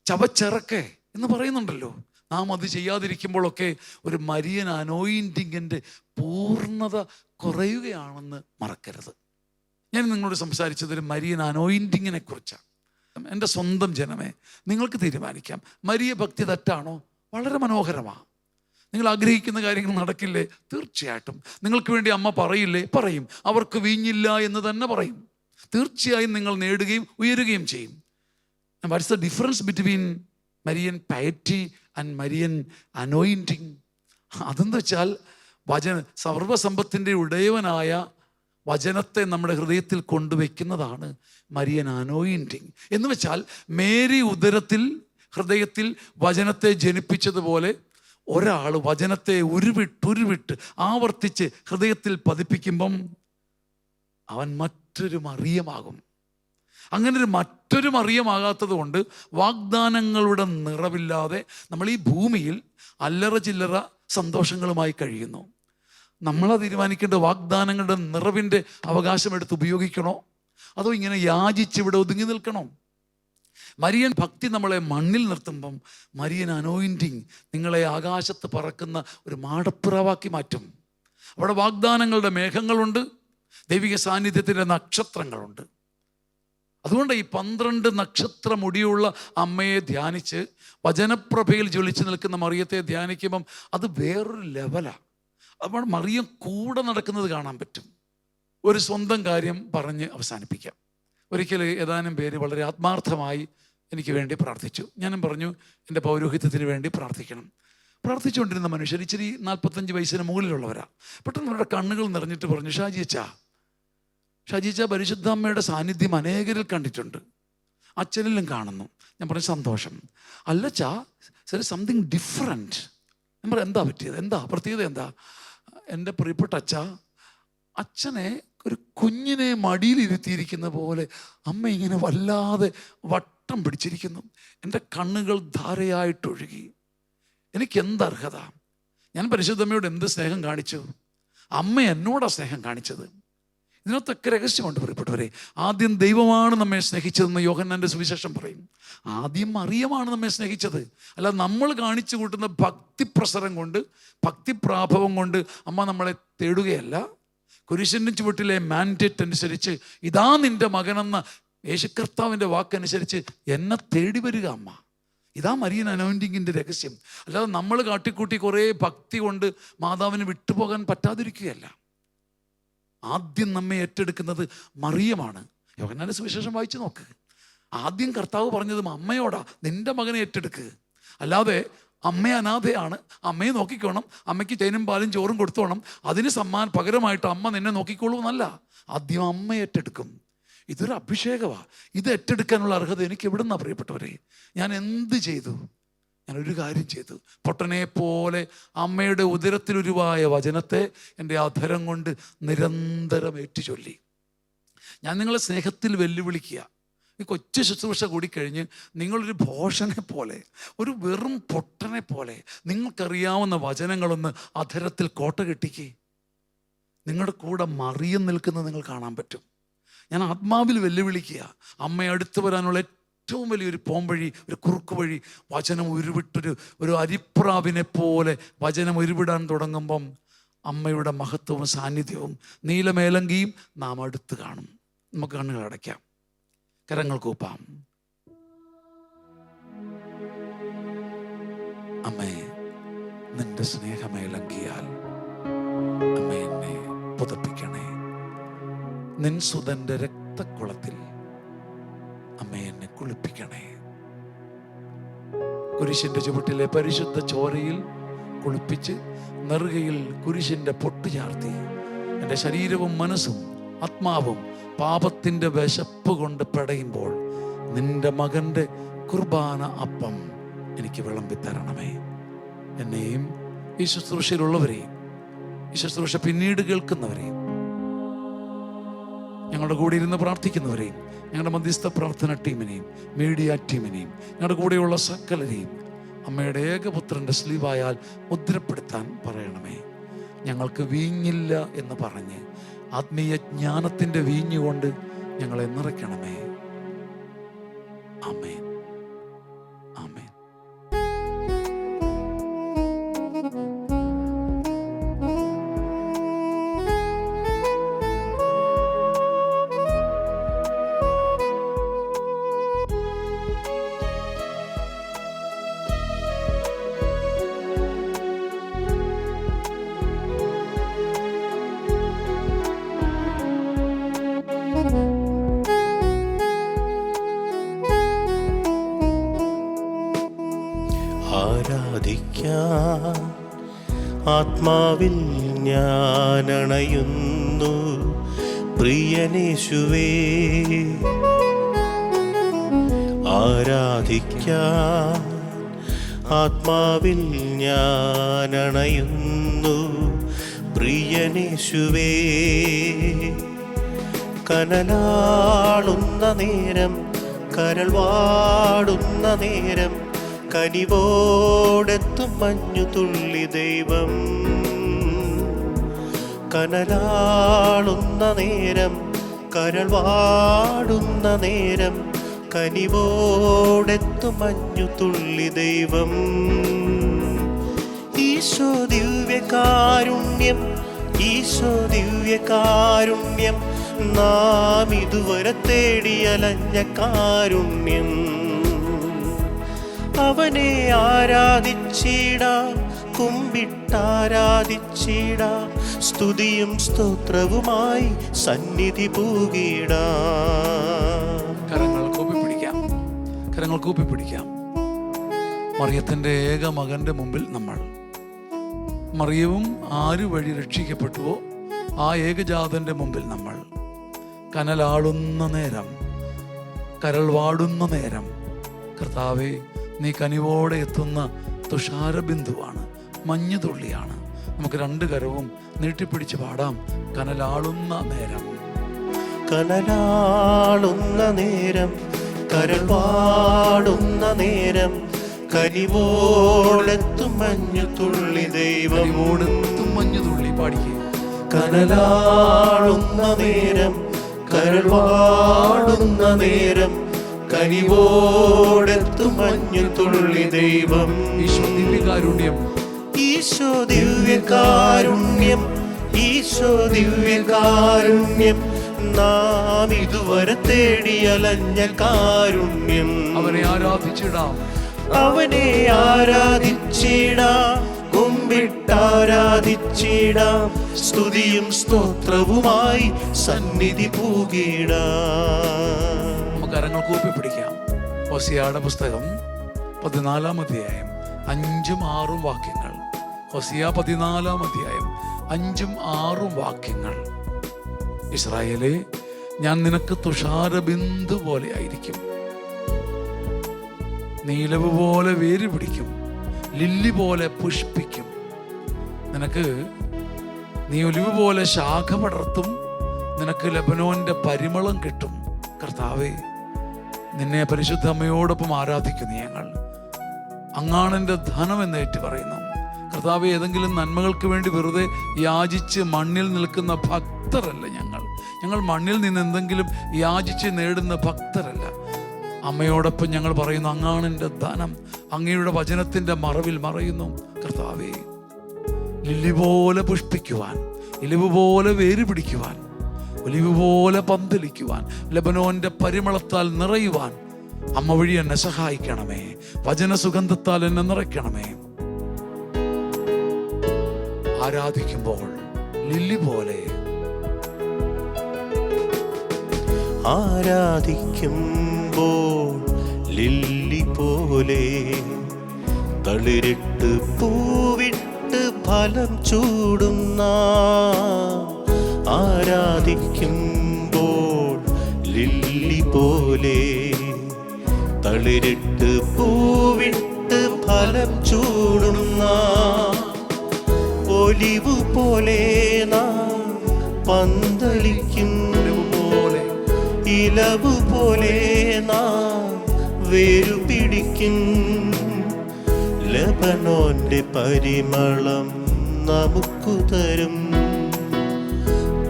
ചവച്ചിറക്കേ എന്ന് പറയുന്നുണ്ടല്ലോ. നാം അത് ചെയ്യാതിരിക്കുമ്പോഴൊക്കെ ഒരു മരിയൻ അനോയിൻറ്റിങ്ങിൻ്റെ പൂർണ്ണത കുറയുകയാണെന്ന് മറക്കരുത്. ഞാൻ നിങ്ങളോട് സംസാരിച്ചത് ഒരു മരിയൻ അനോയിൻറ്റിങ്ങിനെ കുറിച്ചാണ്. എൻ്റെ സ്വന്തം ജനമേ, നിങ്ങൾക്ക് തീരുമാനിക്കാം, മരിയ ഭക്തി തെറ്റാണോ? വളരെ മനോഹരമാണ്. നിങ്ങൾ ആഗ്രഹിക്കുന്ന കാര്യങ്ങൾ നടക്കില്ലേ? തീർച്ചയായിട്ടും. നിങ്ങൾക്ക് വേണ്ടി അമ്മ പറയില്ലേ? പറയും. അവർക്ക് വീഞ്ഞില്ല എന്ന് തന്നെ പറയും. തീർച്ചയായും നിങ്ങൾ നേടുകയും ഉയരുകയും ചെയ്യും. What's the difference between Marian piety and Marian anointing? അതെന്ന് വെച്ചാൽ സർവസമ്പത്തിൻ്റെ ഉടയവനായ വചനത്തെ നമ്മുടെ ഹൃദയത്തിൽ കൊണ്ടുവയ്ക്കുന്നതാണ് മരിയൻ അനോയിൻറ്റിങ്. എന്ന് വെച്ചാൽ മേരി ഹൃദയത്തിൽ വചനത്തെ ജനിപ്പിച്ചതുപോലെ ഒരാൾ വചനത്തെ ഉരുവിട്ട് ആവർത്തിച്ച് ഹൃദയത്തിൽ പതിപ്പിക്കുമ്പം അവൻ മറ്റൊരു മറിയമാകും. അങ്ങനെ മറ്റൊരു മറിയമാകാത്തത് കൊണ്ട് വാഗ്ദാനങ്ങളുടെ നിറവില്ലാതെ നമ്മൾ ഈ ഭൂമിയിൽ അല്ലറ ചില്ലറ സന്തോഷങ്ങളുമായി കഴിയുന്നു. നമ്മളാ തീരുമാനിക്കേണ്ട വാഗ്ദാനങ്ങളുടെ നിറവിൻ്റെ അവകാശം എടുത്ത് ഉപയോഗിക്കണോ, അതോ ഇങ്ങനെ യാചിച്ച് ഇവിടെ ഒതുങ്ങി നിൽക്കണോ? മരിയൻ ഭക്തി നമ്മളെ മണ്ണിൽ നിർത്തുമ്പം മരിയൻ അനോയിൻറ്റിങ് നിങ്ങളെ ആകാശത്ത് പറക്കുന്ന ഒരു മാടപ്പിറാവാക്കി മാറ്റും. അവിടെ വാഗ്ദാനങ്ങളുടെ മേഘങ്ങളുണ്ട്, ദൈവിക സാന്നിധ്യത്തിൻ്റെ നക്ഷത്രങ്ങളുണ്ട്. അതുകൊണ്ട് ഈ 12 നക്ഷത്ര മുടിയുള്ള അമ്മയെ ധ്യാനിച്ച് വചനപ്രഭയിൽ ജ്വലിച്ച് നിൽക്കുന്ന മറിയത്തെ ധ്യാനിക്കുമ്പം അത് വേറൊരു ലെവലാണ്. അപ്പോൾ മറിയം കൂടെ നടക്കുന്നത് കാണാൻ പറ്റും. ഒരു സ്വന്തം കാര്യം പറഞ്ഞ് അവസാനിപ്പിക്കാം. ഒരിക്കൽ ഏതാനും പേര് വളരെ ആത്മാർത്ഥമായി എനിക്ക് വേണ്ടി പ്രാർത്ഥിച്ചു. ഞാനും പറഞ്ഞു, എൻ്റെ പൗരോഹിത്യത്തിന് വേണ്ടി പ്രാർത്ഥിക്കണം. പ്രാർത്ഥിച്ചുകൊണ്ടിരുന്ന മനുഷ്യർ ഇച്ചിരി 45 വയസ്സിന് മുകളിലുള്ളവരാ. പെട്ടെന്ന് അവരുടെ കണ്ണുകൾ നിറഞ്ഞിട്ട് പറഞ്ഞു, ഷാജിച്ച പരിശുദ്ധ അമ്മയുടെ സാന്നിധ്യം അനേകരിൽ കണ്ടിട്ടുണ്ട്, അച്ഛനിലും കാണുന്നു. ഞാൻ പറഞ്ഞു, സന്തോഷം. അല്ലച്ചാ, സംതിങ് ഡിഫറൻറ്റ്. ഞാൻ പറഞ്ഞു, എന്താ പറ്റിയത്, എന്താ പ്രത്യേകത, എന്താ? എൻ്റെ പ്രിയപ്പെട്ട അച്ഛനെ ഒരു കുഞ്ഞിനെ മടിയിലിരുത്തിയിരിക്കുന്ന പോലെ അമ്മ ഇങ്ങനെ വല്ലാതെ വട്ടം പിടിച്ചിരിക്കുന്നു. എൻ്റെ കണ്ണുകൾ ധാരയായിട്ടൊഴുകി. എനിക്ക് എന്തർഹത? ഞാൻ പരിശുദ്ധമ്മയോട് എന്ത് സ്നേഹം കാണിച്ചു? അമ്മ എന്നോടാണ് സ്നേഹം കാണിച്ചത്. ഇതിനകത്തൊക്കെ രഹസ്യമുണ്ട് പ്രിയപ്പെട്ടവരെ. ആദ്യം ദൈവമാണ് നമ്മെ സ്നേഹിച്ചതെന്ന് യോഹന്നാൻ്റെ സുവിശേഷം പറയും. ആദ്യം മറിയമാണ് നമ്മെ സ്നേഹിച്ചത്. അല്ല, നമ്മൾ കാണിച്ചു കൂട്ടുന്ന ഭക്തിപ്രസരം കൊണ്ട്, ഭക്തിപ്രാഭവം കൊണ്ട് അമ്മ നമ്മളെ തേടുകയല്ല. കുരിശിൻ്റെ ചുവട്ടിലെ മാൻഡേറ്റ് അനുസരിച്ച്, ഇതാ നിൻ്റെ മകനെന്ന യേശുകർത്താവിൻ്റെ വാക്കനുസരിച്ച് എന്നെ തേടി വരിക അമ്മ. ഇതാ മരിയൻ അനോയിൻറ്റിങ്ങിൻ്റെ രഹസ്യം. അല്ലാതെ നമ്മൾ കാട്ടിക്കൂട്ടി കുറേ ഭക്തി കൊണ്ട് മാതാവിന് വിട്ടുപോകാൻ പറ്റാതിരിക്കുകയല്ല. ആദ്യം നമ്മെ ഏറ്റെടുക്കുന്നത് മറിയമാണ്. യോഹന്നാന്റെ സുവിശേഷം വായിച്ചു നോക്ക്. ആദ്യം കർത്താവ് പറഞ്ഞതും അമ്മയോടാ, നിന്റെ മകനെ ഏറ്റെടുക്കുക. അല്ലാതെ അമ്മ അനാഥയാണ്, അമ്മയെ നോക്കിക്കോണം, അമ്മയ്ക്ക് തേനും പാലും ചോറും കൊടുത്തോണം, അതിന് പകരമായിട്ട് അമ്മ നിന്നെ നോക്കിക്കോളൂ എന്നല്ല. ആദ്യം അമ്മ ഏറ്റെടുക്കും. ഇതൊരു അഭിഷേകമാണ്. ഇത് ഏറ്റെടുക്കാനുള്ള അർഹത എനിക്ക് എവിടുന്നാ പ്രിയപ്പെട്ടവരെ? ഞാൻ എന്ത് ചെയ്തു? ഞാനൊരു കാര്യം ചെയ്തു. പൊട്ടനെ പോലെ അമ്മയുടെ ഉദരത്തിലുരുവായ വചനത്തെ എൻ്റെ അധരം കൊണ്ട് നിരന്തരം ഏറ്റുചൊല്ലി. ഞാൻ നിങ്ങളെ സ്നേഹത്തിൽ വെല്ലുവിളിക്കുക. ഈ കൊച്ചു ശുശ്രൂഷ കൂടിക്കഴിഞ്ഞ് നിങ്ങളൊരു ഭോഷനെ പോലെ, ഒരു വെറും പൊട്ടനെ പോലെ നിങ്ങൾക്കറിയാവുന്ന വചനങ്ങളൊന്ന് അധരത്തിൽ കോട്ട കെട്ടിക്ക്. നിങ്ങളുടെ കൂടെ മറിയം നിൽക്കുന്നത് നിങ്ങൾ കാണാൻ പറ്റും. ഞാൻ ആത്മാവിൽ വെല്ലുവിളിക്കുക. അമ്മയെ അടുത്ത് വരാനുള്ള ഏറ്റവും വലിയൊരു പോംവഴി, ഒരു കുറുക്ക് വഴി, വചനം ഒരു അരിപ്രാവിനെ പോലെ വചനം ഉരുവിടാൻ തുടങ്ങുമ്പം അമ്മയുടെ മഹത്വവും സാന്നിധ്യവും നീലമേലങ്കിയും നാം അടുത്ത് കാണും. നമുക്ക് കണ്ണുകൾ അടയ്ക്കാം, കരങ്ങൾ കൂപ്പാം. അമ്മേ, നിന്റെ സ്നേഹമേലങ്കിയാൽ അമ്മ എന്നെ പുതപ്പിക്കണേ. നിൻ സുതന്റെ രക്തക്കുളത്തിൽ അമ്മ എന്നെ കുളിപ്പിക്കണേ. കുരിശിന്റെ ചുവട്ടിലെ പരിശുദ്ധ ചോരയിൽ കുളിപ്പിച്ച് നെറുകയിൽ കുരിശിന്റെ പൊട്ട് ചാർത്തി എൻ്റെ ശരീരവും മനസ്സും ആത്മാവും പാപത്തിൻ്റെ വിശപ്പ് കൊണ്ട് പെടയുമ്പോൾ നിന്റെ മകൻ്റെ കുർബാന അപ്പം എനിക്ക് വിളമ്പിത്തരണമേ. എന്നെയും ഈ ശുശ്രൂഷയിലുള്ളവരെയും ഈ ശുശ്രൂഷ പിന്നീട് കേൾക്കുന്നവരെയും ഞങ്ങളുടെ കൂടെ ഇരുന്ന് പ്രാർത്ഥിക്കുന്നവരെയും ഞങ്ങളുടെ മധ്യസ്ഥ പ്രാർത്ഥന ടീമിനെയും മീഡിയ ടീമിനെയും ഞങ്ങളുടെ കൂടെയുള്ള സകലരെയും അമ്മയുടെ ഏകപുത്രൻ്റെ സ്ലീവായാൽ മുദ്രപ്പെടുത്താൻ പറയണമേ. ഞങ്ങൾക്ക് വീഞ്ഞില്ല എന്ന് പറഞ്ഞ് ആത്മീയ ജ്ഞാനത്തിൻ്റെ വീഞ്ഞുകൊണ്ട് ഞങ്ങളെ നിറയ്ക്കണമേ. ആമേൻ, ആമേൻ. ആരാധിക്കാൻ ആത്മാവിൽ ഞാനണയുന്നു പ്രിയനേശുവേ. ആരാധിക്കാൻ ആത്മാവിൽ ഞാനണയുന്നു പ്രിയനേശുവേ. കനലാളുന്ന നേരം, കരൾ വാടുന്ന നേരം, കനിവോടെത്തും മഞ്ഞു തുള്ളി ദൈവം. കനലാളുന്ന നേരം, കരൾ വാടുന്ന നേരം, കനിവോടെത്തും മഞ്ഞു തുള്ളി ദൈവം. ഈശോ ദിവ്യകാരുണ്യം, ഈശോ ദിവ്യകാരുണ്യം, നാം ഇതുവരെ തേടിയലഞ്ഞ കാരുണ്യം. അവനെ ആരാധിച്ചിടാം, കുമ്പിട്ടാരാധിച്ചിടാം, സ്തുതിയും സ്തോത്രവുമായി സന്നിധി പൂകിടാം. കരങ്ങൾ കൂപ്പിപ്പിടിക്കാം. മറിയത്തിൻ്റെ ഏക മകൻ്റെ മുമ്പിൽ നമ്മൾ, മറിയവും ആര് വഴി രക്ഷിക്കപ്പെട്ടുവോ ആ ഏകജാതൻ്റെ മുമ്പിൽ നമ്മൾ കനലാളുന്ന നേരം, കരൾ വാടുന്ന നേരം, കർത്താവേ നീ കനിവോടെ എത്തുന്ന തുഷാരബിന്ദുവാണ്, മഞ്ഞുതുള്ളിയാണ്. നമുക്ക് രണ്ട് കരവും നീട്ടിപ്പിടിച്ച് പാടാം. കനലാളുന്ന നേരം, കനലാളുന്ന നേരം, കരൾ വാടുന്ന നേരം, കനിവോടെത്തും മഞ്ഞു തുള്ളി ദൈവം. കനിവോടെത്തും മഞ്ഞുതുള്ളി പാടിക്കേ. കനലാളുന്ന നേരം, കരൾ വാടുന്ന നേരം, കനിവോടെത്തും മഞ്ഞു തുള്ളി ദൈവം. ഈശോ ദിവ്യകാരുണ്യം, ഈശോ ദിവ്യകാരുണ്യം, ഈശോ ദിവ്യകാരുണ്യം, നാം ഇതുവരെ തേടിയലഞ്ഞ കാരുണ്യം. അവനെ ആരാധിച്ചിടാം, അവനെ ആരാധിച്ചിടാം, കുമ്പിട്ടാരാധിച്ചിടാം, സ്തുതിയും സ്തോത്രവുമായി സന്നിധി പൂകിടാം. കരങ്ങൾ കൂപ്പിപ്പിടിക്കാം. ഹോസിയയുടെ പുസ്തകം 14-ാം അധ്യായം 5ഉം 6ഉം വാക്യങ്ങൾ. ഹോസിയ 14-ാം അധ്യായം 5ഉം 6ഉം വാക്യങ്ങൾ. ഇസ്രായേലേ, ഞാൻ നിനക്ക് തുഷാരബിന്ദു പോലെ ആയിരിക്കും. നീലവ് പോലെ വേര് പിടിക്കും, ലില്ലി പോലെ പുഷ്പിക്കും. നീ ഒലിവ് പോലെ ശാഖ പടർത്തും, നിനക്ക് ലെബനോന്റെ പരിമളം കിട്ടും. കർത്താവേ, നിന്നെ പരിശുദ്ധ അമ്മയോടൊപ്പം ആരാധിക്കുന്നു ഞങ്ങൾ. അങ്ങാണെൻ്റെ ധനം എന്നേറ്റ് പറയുന്നു. കർത്താവേ, ഏതെങ്കിലും നന്മകൾക്ക് വേണ്ടി വെറുതെ യാചിച്ച് മണ്ണിൽ നിൽക്കുന്ന ഭക്തരല്ല ഞങ്ങൾ മണ്ണിൽ നിന്ന് എന്തെങ്കിലും യാചിച്ച് നേടുന്ന ഭക്തരല്ല. അമ്മയോടൊപ്പം ഞങ്ങൾ പറയുന്നു, അങ്ങാണെൻ്റെ ധനം. അങ്ങയുടെ വചനത്തിൻ്റെ മറവിൽ മറയുന്നു. കർത്താവേ, ലില്ലി പോലെ പുഷ്പിക്കുവാൻ, ഇലിവ് പോലെ വേര് പിടിക്കുവാൻ, ഒലിവ് പോലെ പന്തലിക്കുവാൻ, ലെബനോന്റെ പരിമളത്താൽ നിറയുവാൻ അമ്മ വഴി എന്നെ സഹായിക്കണമേ. വചന സുഗന്ധത്താൽ എന്നെ നിറയ്ക്കണമേ. ആരാധിക്കുമ്പോൾ ലില്ലി പോലെ, ആരാധിക്കുമ്പോൾ ലില്ലി പോലെ, തളിരിട്ട് പൂവിട്ട് ഫലം ചൂടുന്ന, ആരാധിക്കുമ്പോൾ ലില്ലി പോലെ, തളിരിട്ട് പൂവിട്ട് ഫലം ചൂടുന്ന, ഒലിവ് പോലെ നാം പന്തലിക്കും, ഇലവ് പോലെ നാം വേരു പിടിക്കും. ലെബനോന്റെ പരിമളം നമുക്കു തരും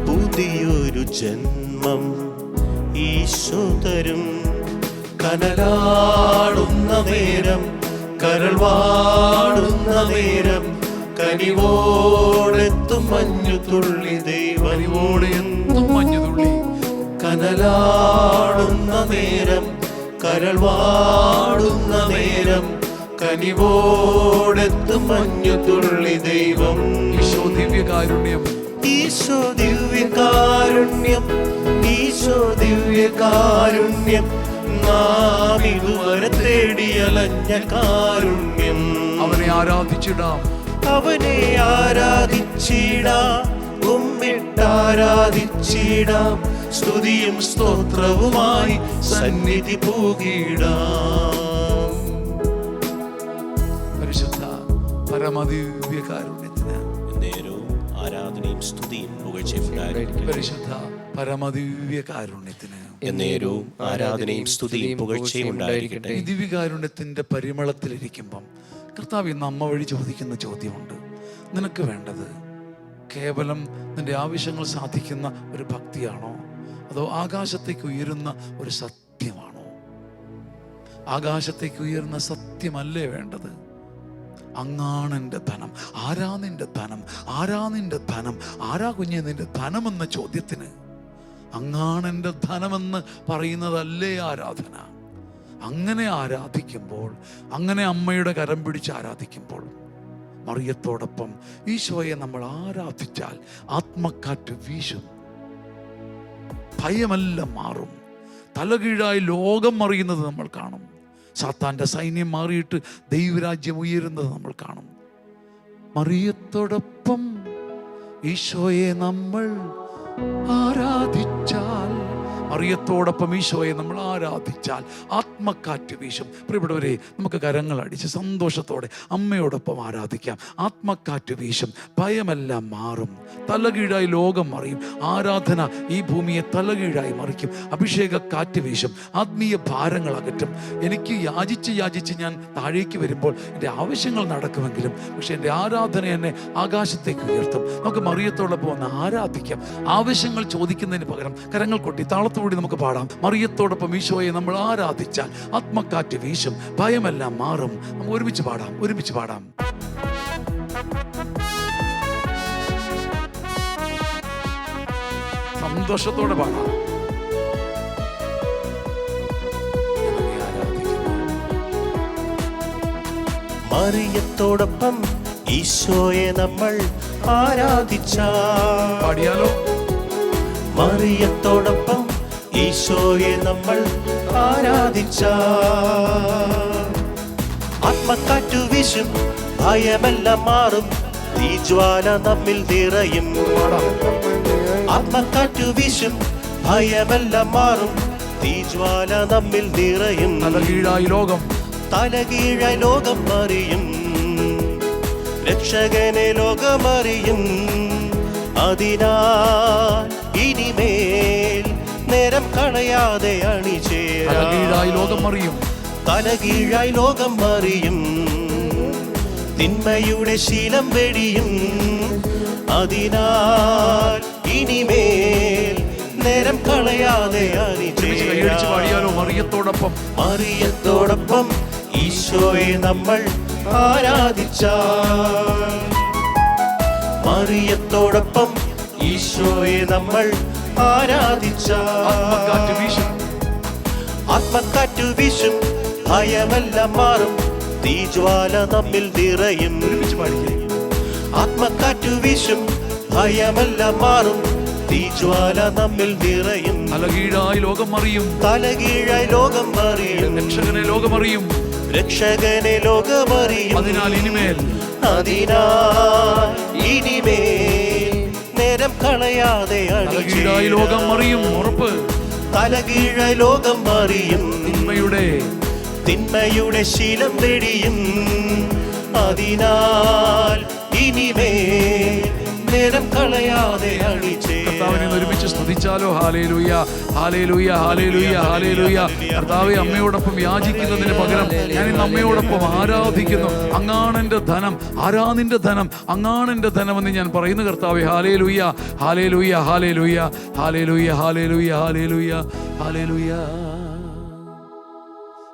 പുതിയൊരു ജന്മം ഈശോ തരും. കനലാടുന്ന നേരം, കരൾ വാടുന്ന നേരം, കനിവോടെത്തും മഞ്ഞുതുള്ളി ദൈവമോടെത്തും മഞ്ഞുതുള്ളി. കനലാടുന്ന നേരം, കരൾ വാടുന്ന നേരം, കനിവോടെത്തും മഞ്ഞുതുള്ളി ദൈവം. ഈശോ ദിവ്യകാരുണ്യം, ഈശോ ദിവ്യകാരുണ്യം, ഈശോ ദിവ്യകാരുണ്യം, നാം ഇതുവരെ തേടിയലഞ്ഞ കാരുണ്യം. അവനെ ആരാധിച്ചിടാം, അവനെ ആരാധിച്ചിടാം, കുമ്മിട്ടാരാധിച്ചിടാം, സ്തുതിയും സ്തോത്രവുമായി സന്നിധി പൂകിടാം. പരിശുദ്ധ പരമദിവ്യകാരുണ്യത്തിന് നേരവും ആരാധനയും സ്തുതിയും പുകഴ്ചയും ഉണ്ടായിരിക്കട്ടെ. പരിശുദ്ധ പരമദിവ്യകാരുണ്യത്തിന് എന്നേരവും ആരാധനയും സ്തുതിയും പുകഴ്ചയും ഉണ്ടായിരിക്കട്ടെ. ഈ ദിവ്യകാരുണ്യത്തിന്റെ പരിമളത്തിലിരിക്കുമ്പം കർത്താവ് ഇന്ന് അമ്മ വഴി ചോദിക്കുന്ന ചോദ്യമുണ്ട്. നിനക്ക് വേണ്ടത് കേവലം നിന്റെ ആവശ്യങ്ങൾ സാധിക്കുന്ന ഒരു ഭക്തിയാണോ, അതോ ആകാശത്തേക്ക് ഉയരുന്ന ഒരു സത്യമാണോ? ആകാശത്തേക്ക് ഉയരുന്ന സത്യമല്ലേ വേണ്ടത്? അങ്ങാണ് എൻ്റെ ധനം. ആരാ നിന്റെ ധനം? ആരാ നിന്റെ ധനം? ആരാ കുഞ്ഞെ നിന്റെ ധനമെന്ന ചോദ്യത്തിന് അങ്ങാണ് എൻ്റെ ധനമെന്ന് പറയുന്നതല്ലേ ആരാധന? അങ്ങനെ ആരാധിക്കുമ്പോൾ, അങ്ങനെ അമ്മയുടെ കരം പിടിച്ച് ആരാധിക്കുമ്പോൾ, മറിയത്തോടൊപ്പം ഈശോയെ നമ്മൾ ആരാധിച്ചാൽ ആത്മക്കാറ്റ് വീശും, ഭയമെല്ലാം മാറും, തലകീഴായി ലോകം മറിയുന്നത് നമ്മൾ കാണും, സാത്താൻ്റെ സൈന്യം മാറിയിട്ട് ദൈവരാജ്യം ഉയരുന്നത് നമ്മൾ കാണും. മറിയത്തോടൊപ്പം ഈശോയെ നമ്മൾ ആരാധിച്ചാൽ, മറിയത്തോടൊപ്പം ഈശോയെ നമ്മൾ ആരാധിച്ചാൽ ആത്മക്കാറ്റ് വീശും. പ്രിയപ്പെട്ടവരെ, നമുക്ക് കരങ്ങൾ അടിച്ച് സന്തോഷത്തോടെ അമ്മയോടൊപ്പം ആരാധിക്കാം. ആത്മക്കാറ്റ് വീശും, ഭയമെല്ലാം മാറും, തലകീഴായി ലോകം മറിയും. ആരാധന ഈ ഭൂമിയെ തലകീഴായി മറിക്കും. അഭിഷേക കാറ്റ് വീശും, ആത്മീയ ഭാരങ്ങൾ അകറ്റും. എനിക്ക് യാചിച്ച് ഞാൻ താഴേക്ക് വരുമ്പോൾ എൻ്റെ ആവശ്യങ്ങൾ നടക്കുമെങ്കിലും, പക്ഷെ എൻ്റെ ആരാധന എന്നെ ആകാശത്തേക്ക് ഉയർത്തും. നമുക്ക് മറിയത്തോടൊപ്പം ഒന്ന് ആരാധിക്കാം. ആവശ്യങ്ങൾ ചോദിക്കുന്നതിന് പകരം കരങ്ങൾ കൊട്ടി താളത്തോടെ നമുക്ക് പാടാം. മറിയത്തോടൊപ്പം ഈശോയെ നമ്മൾ ആരാധിച്ചാൽ ആത്മക്കാറ്റ് വീശും, ഭയമെല്ലാം മാറും. നമുക്ക് ഒരുമിച്ച് പാടാം. സന്തോഷത്തോടെ പാടാം. മറിയത്തോടൊപ്പം ഈശോയെ നമ്മൾ ആരാധിച്ചാൽ, പാടിയാലോ? മറിയത്തോടൊപ്പം ഈശോയെ നമ്മൾ ആരാധിച്ചാൽ ആത്മക്കാറ്റു വീശും, ഭയമെല്ലാം മാറും, തീജ്വാല നമ്മിൽ നിറയും. ആത്മക്കാറ്റു വീശും, ഭയമെല്ലാം മാറും, തീജ്വാല നമ്മിൽ നിറയും. തലകീഴായി ലോകം, തലകീഴായി ലോകം അറിയും, രക്ഷകനെ ലോകമറിയും. അതിനാൽ ഇനിമേൽ നേരം കളയാതെ അണിചേരാം. തലകീഴായി ലോകം അറിയും, തലകീഴായി ലോകം അറിയും, തിന്മയുടെ ശീലം വെടിയും. അതിനാൽ ഇനിമേൽ നേരം കളയാതെ കൈയടിച്ച് പാടിയാലോ? മറിയത്തോടൊപ്പം, മറിയത്തോടൊപ്പം ഈശോയെ നമ്മൾ ആരാധിച്ചാൽ, മറിയത്തോടൊപ്പം ഈശോയെ നമ്മൾ ആരാധിച്ചാൽ. ആത്മക്കാറ്റ് വീശും, ആത്മക്കാറ്റു വീശും, ഭയമെല്ലാം മാറും, തീജ്വാല നമ്മിൽ നിറയും. ഒരുമിച്ച് പാടിക്കേ. ആത്മക്കാറ്റു വീശും, ഭയമെല്ലാം മാറും, തീജ്വാല നമ്മിൽ നിറയും. തലകീഴായി ലോകം അറിയും, തലകീഴായി ലോകം അറിയും, രക്ഷകനെ ലോകമറിയും. രക്ഷകനെ ലോകമറിയും. അതിനാൽ ഇനിമേൽ, അതിനാൽ ഇനിമേൽ നേരം കളയാതെ തലകീഴായി ലോകം അറിയും. ഉറപ്പ്, തലകീഴായി ലോകം അറിയും, തിന്മയുടെ ശീലം വെടിയും. അതിനാൽ ഇനിമേൽ നേരം കളയാതെ കർത്താവിനെ ഒരുമിച്ച് സ്തുതിച്ചാലോ? ഹാലേലൂയ, ഹാലേലൂയ, ഹാലേലൂയ, ഹാലേലൂയ. കർത്താവെ, അമ്മയോടൊപ്പം യാചിക്കുന്നതിന് പകരം ഞാൻ ഇന്ന് അമ്മയോടൊപ്പം ആരാധിക്കുന്നു. അങ്ങാണെന്റെ ധനം, ആരാനിന്റെ ധനം, അങ്ങാണെന്റെ ധനമെന്ന് ഞാൻ പറയുന്നു. കർത്താവെ, ഹാലേലൂയ, ഹാലേലൂയ, ഹാലേലൂയ, ഹാലേലൂയ, ഹാലേലൂയ, ഹാലേലൂയ, ഹാലേലൂയ.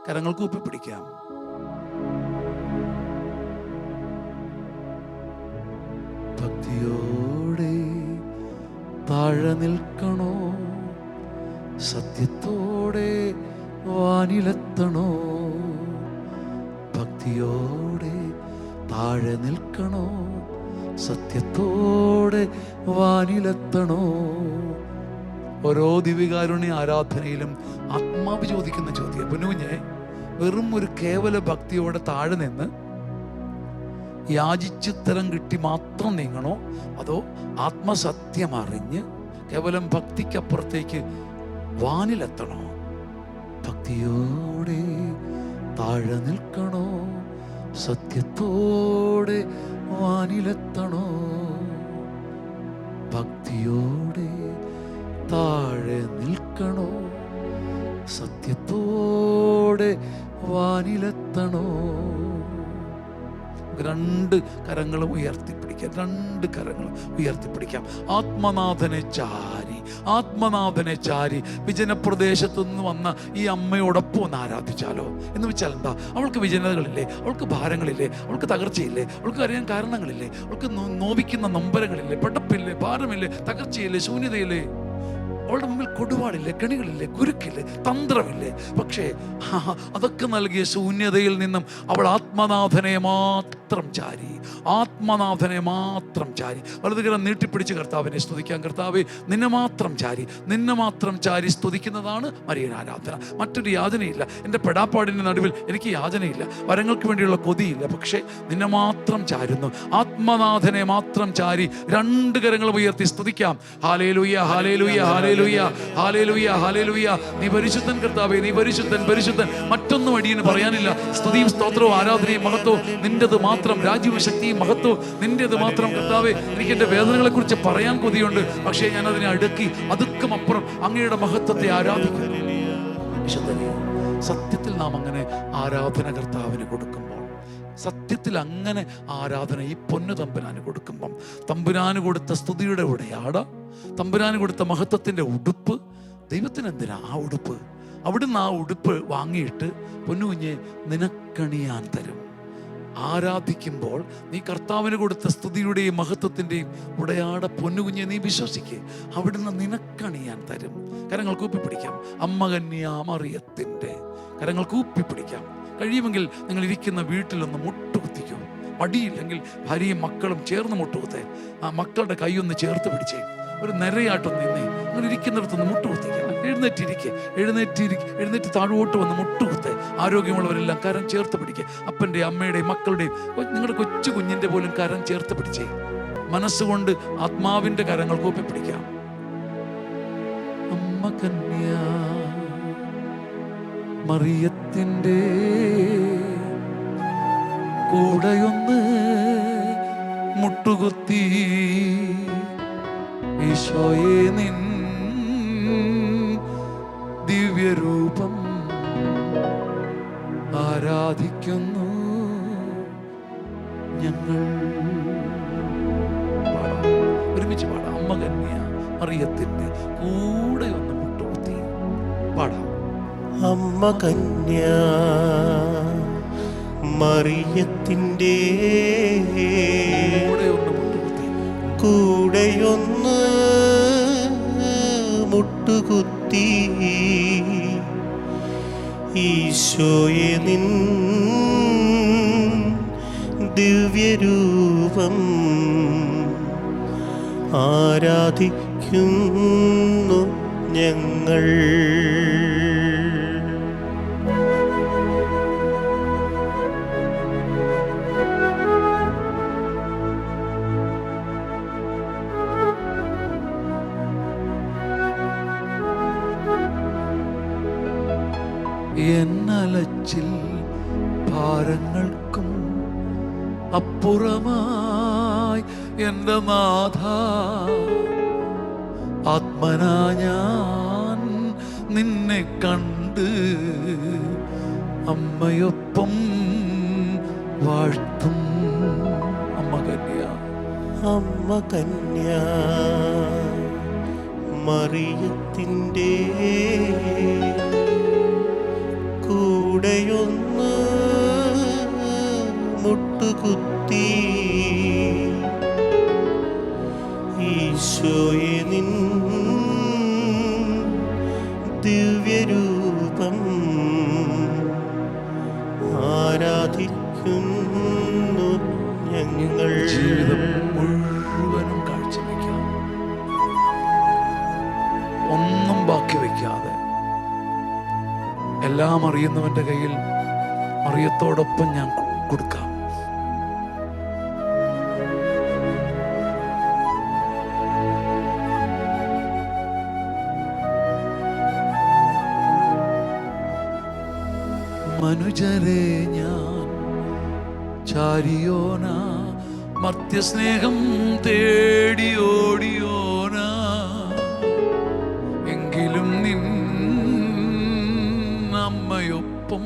കരങ്ങൾ കൂപ്പി പിടിക്കാം. ഭക്തിയോടെ താഴെ നിൽക്കണോ, സത്യത്തോടെ വാനിലെത്തണോ. ഭക്തിയോടെ താഴെ നിൽക്കണോ, സത്യത്തോടെ വാനിലെത്തണോ. ഓരോ ദിവ്യകാരുണ്യ ആരാധനയിലും ആത്മാവ് ചോദിക്കുന്ന ചോദ്യം, പൊന്നുകുഞ്ഞെ, വെറും ഒരു കേവല ഭക്തിയോടെ താഴെ നിന്ന് യാചിച്ചുത്തരം കിട്ടി മാത്രം നീങ്ങണോ, അതോ ആത്മസത്യം അറിഞ്ഞ് കേവലം ഭക്തിക്കപ്പുറത്തേക്ക് വാനിലെത്തണോ? ഭക്തിയോടെ താഴെ നിൽക്കണോ, സത്യത്തോടെ വാനിലെത്തണോ. ഭക്തിയോടെ താഴെ നിൽക്കണോ, സത്യത്തോടെ വാനിലെത്തണോ. രണ്ട് കരങ്ങളും ഉയർത്തിപ്പിടിക്കാം, രണ്ട് കരങ്ങളും ഉയർത്തിപ്പിടിക്കാം. ആത്മനാഥനെ ചാരി, ആത്മനാഥനെ ചാരി വിജനപ്രദേശത്തു നിന്ന് വന്ന ഈ അമ്മയോടൊപ്പം ഒന്ന് ആരാധിച്ചാലോ? എന്ന് വെച്ചാൽ എന്താ? അവൾക്ക് വിജനതകളില്ലേ, അവൾക്ക് ഭാരങ്ങളില്ലേ, അവൾക്ക് തകർച്ചയില്ലേ, അവൾക്ക് അറിയാൻ കാരണങ്ങളില്ലേ, അവൾക്ക് നോവിക്കുന്ന നൊമ്പരങ്ങളില്ലേ, പടപ്പില്ലേ, ഭാരമില്ലേ, തകർച്ചയില്ലേ, ശൂന്യതയില്ലേ? അവളുടെ മുമ്പിൽ കൊടുവാടില്ലേ, കെണികളില്ലേ, കുരുക്കില്ലേ, തന്ത്രമില്ലേ? പക്ഷേ അതൊക്കെ നൽകിയ ശൂന്യതയിൽ നിന്നും അവൾ ആത്മനാഥനെ മാത്രം ചാരി, ആത്മനാഥനെ മാത്രം ചാരി. വലതുകരം നീട്ടിപ്പിടിച്ച് കർത്താവിനെ സ്തുതിക്കാം. കർത്താവെ, നിന്നെ മാത്രം ചാരി, നിന്നെ മാത്രം ചാരി സ്തുതിക്കുന്നതാണ് മരിയൻ ആരാധന. മറ്റൊരു യാചനയില്ല. എൻ്റെ പെടാപ്പാടിൻ്റെ നടുവിൽ എനിക്ക് യാചനയില്ല, വരങ്ങൾക്ക് വേണ്ടിയുള്ള കൊതിയില്ല. പക്ഷേ നിന്നെ മാത്രം ചാരുന്നു, ആത്മനാഥനെ മാത്രം ചാരി രണ്ട് കരങ്ങളും ഉയർത്തി സ്തുതിക്കാം. ഹാലേലൂയ, ഹാലേലൂയ, ഹാലേലൂയ, ഹാലേലൂയ, ഹാലേലൂയ. നീ പരിശുദ്ധൻ കർത്താവേ, നീ പരിശുദ്ധൻ, പരിശുദ്ധൻ. മറ്റൊന്നും അടിയന് പറയാനില്ല. സ്തുതിയും സ്തോത്രവും ആരാധനയും മഹത്വവും നിന്റേത് മാത്രം. രാജ്യവും ശക്തിയും മഹത്വവും നിന്റേത് മാത്രം കർത്താവേ. എനിക്ക് എൻ്റെ വേദനകളെ കുറിച്ച് പറയാൻ കൊതിയുണ്ട്, പക്ഷേ ഞാൻ അതിനെ അടുക്കി അതുക്കും അപ്പുറം അങ്ങയുടെ മഹത്വത്തെ ആരാധിക്കുന്നു. വിശുദ്ധനെ, സത്യത്തിൽ നാം അങ്ങനെ ആരാധന കർത്താവിന് കൊടുക്കുമ്പോൾ, സത്യത്തിൽ അങ്ങനെ ആരാധന ഈ പൊന്നു തമ്പുരാന് കൊടുക്കുമ്പം, തമ്പുരാന് കൊടുത്ത സ്തുതിയുടെ ഉടയാട, തമ്പുരാന് കൊടുത്ത മഹത്വത്തിൻ്റെ ഉടുപ്പ്, ദൈവത്തിന് എന്തിനാ ആ ഉടുപ്പ്? അവിടുന്ന് ആ ഉടുപ്പ് വാങ്ങിയിട്ട് പൊന്നുകുഞ്ഞെ നിനക്കണിയാൻ തരും. ആരാധിക്കുമ്പോൾ നീ കർത്താവിന് കൊടുത്ത സ്തുതിയുടെയും മഹത്വത്തിൻ്റെയും ഉടയാട പൊന്നുകുഞ്ഞെ നീ വിശ്വസിക്കുക, അവിടുന്ന് നിനക്കണിയാൻ തരും. കരങ്ങൾ കൂപ്പിപ്പിടിക്കാം. അമ്മ കന്യാമറിയത്തിൻ്റെ കരങ്ങൾ കൂപ്പിപ്പിടിക്കാം. കഴിയുമെങ്കിൽ നിങ്ങൾ ഇരിക്കുന്ന വീട്ടിലൊന്ന് മുട്ടുകുത്തിക്കോ. മടിയില്ലെങ്കിൽ ഭാര്യയും മക്കളും ചേർന്ന് മുട്ടുകുത്തേ. ആ മക്കളുടെ കൈയൊന്ന് ചേർത്ത് പിടിച്ചേ. ഒരു നിരയായിട്ടൊന്ന് നിന്നേ. നിങ്ങൾ ഇരിക്കുന്നിടത്തൊന്ന് മുട്ടുകുത്തിക്കുക. എഴുന്നേറ്റ് താഴോട്ട് വന്ന് മുട്ടുകുത്തേ. ആരോഗ്യമുള്ളവരെല്ലാം കരം ചേർത്ത് പിടിക്കുക. അപ്പൻ്റെയും അമ്മയുടെയും മക്കളുടെയും നിങ്ങളുടെ കൊച്ചു കുഞ്ഞിൻ്റെ പോലും കരം ചേർത്ത് പിടിച്ചേ. മനസ്സുകൊണ്ട് ആത്മാവിൻ്റെ കരങ്ങൾ കൂപ്പി പിടിക്കാം. അമ്മ കന്യ മറിയത്തിൻ്റെ കൂടെയൊന്ന് മുട്ടുകുത്തി ഈശോയെ നിൻ ദിവ്യരൂപം ആരാധിക്കുന്നു ഞങ്ങൾ. പാടാം, ഒരുമിച്ച് പാടാം. അമ്മ കന്യ മറിയത്തിൻ്റെ കൂടെ ഒന്ന് മുട്ടുകുത്തി പാടാം. അമ്മ കന്യ മറിയത്തിൻ്റെ കൂടെ ഒന്ന് മുട്ടുകുത്തി കൂടെയൊന്ന് മുട്ടുകുത്തി ഈശോയെ നിൻ ദിവ്യരൂപം ആരാധിക്കുന്നു ഞങ്ങൾ. എന്നലച്ചിൽ ഭാരങ്ങൾക്കും അപ്പുറമായി എൻ്റെ നാഥ, ആത്മനാ ഞാൻ നിന്നെ കണ്ട് അമ്മയൊപ്പം വാഴ്ത്തും. അമ്മ കന്യ അമ്മ കന്യ മറിയത്തിൻ്റെ കൂടെയൊന്ന് മുട്ടുകുത്തി ഈശോയെ നിൻ ദിവ്യരൂപം ആരാധിക്കുന്നു ഞങ്ങൾ. ജീവിതം മുഴുവനും കാഴ്ചവെക്കാം, ഒന്നും ബാക്കി വയ്ക്കാതെ. എല്ലാം അറിയുന്നവൻ്റെ കയ്യിൽ മറിയത്തോടൊപ്പം ഞാൻ കൊടുക്കാം. മനുജരെ ഞാൻ ചാരിയോന, മർത്യസ്നേഹം തേടിയോടിയോന, എങ്കിലും നിൻ അമ്മയൊപ്പം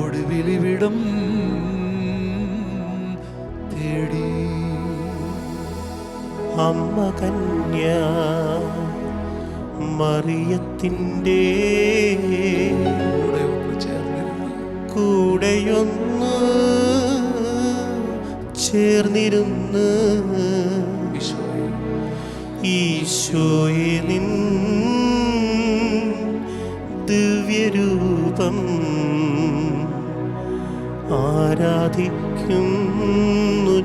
ഒടുവിലിവിടം തേടി. അമ്മ കന്യ മറിയത്തിൻ്റെ കൂടെയൊന്ന് ചേർന്നിരുന്ന് ഈശോയെ നിൻ ദിവ്യരൂപം ആരാധിക്കുന്നു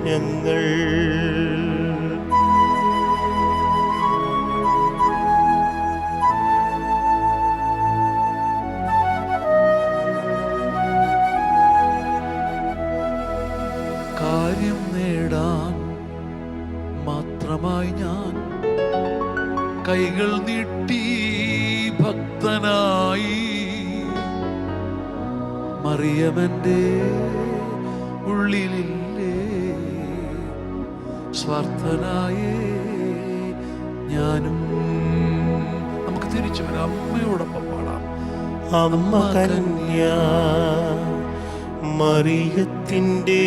ഞങ്ങൾ. കാര്യം നേടാൻ മാത്രമായി ഞാൻ കൈകൾ നീട്ടി ഭക്തനായി, മറിയമെൻ്റെ ഉള്ളിലില്ലേ സ്വാർത്ഥനായേ ഞാനും. നമുക്ക് തിരിച്ചു വരാം, അമ്മയോടൊപ്പം പാടാം. അമ്മ കന്യ മറിയത്തിൻ്റെ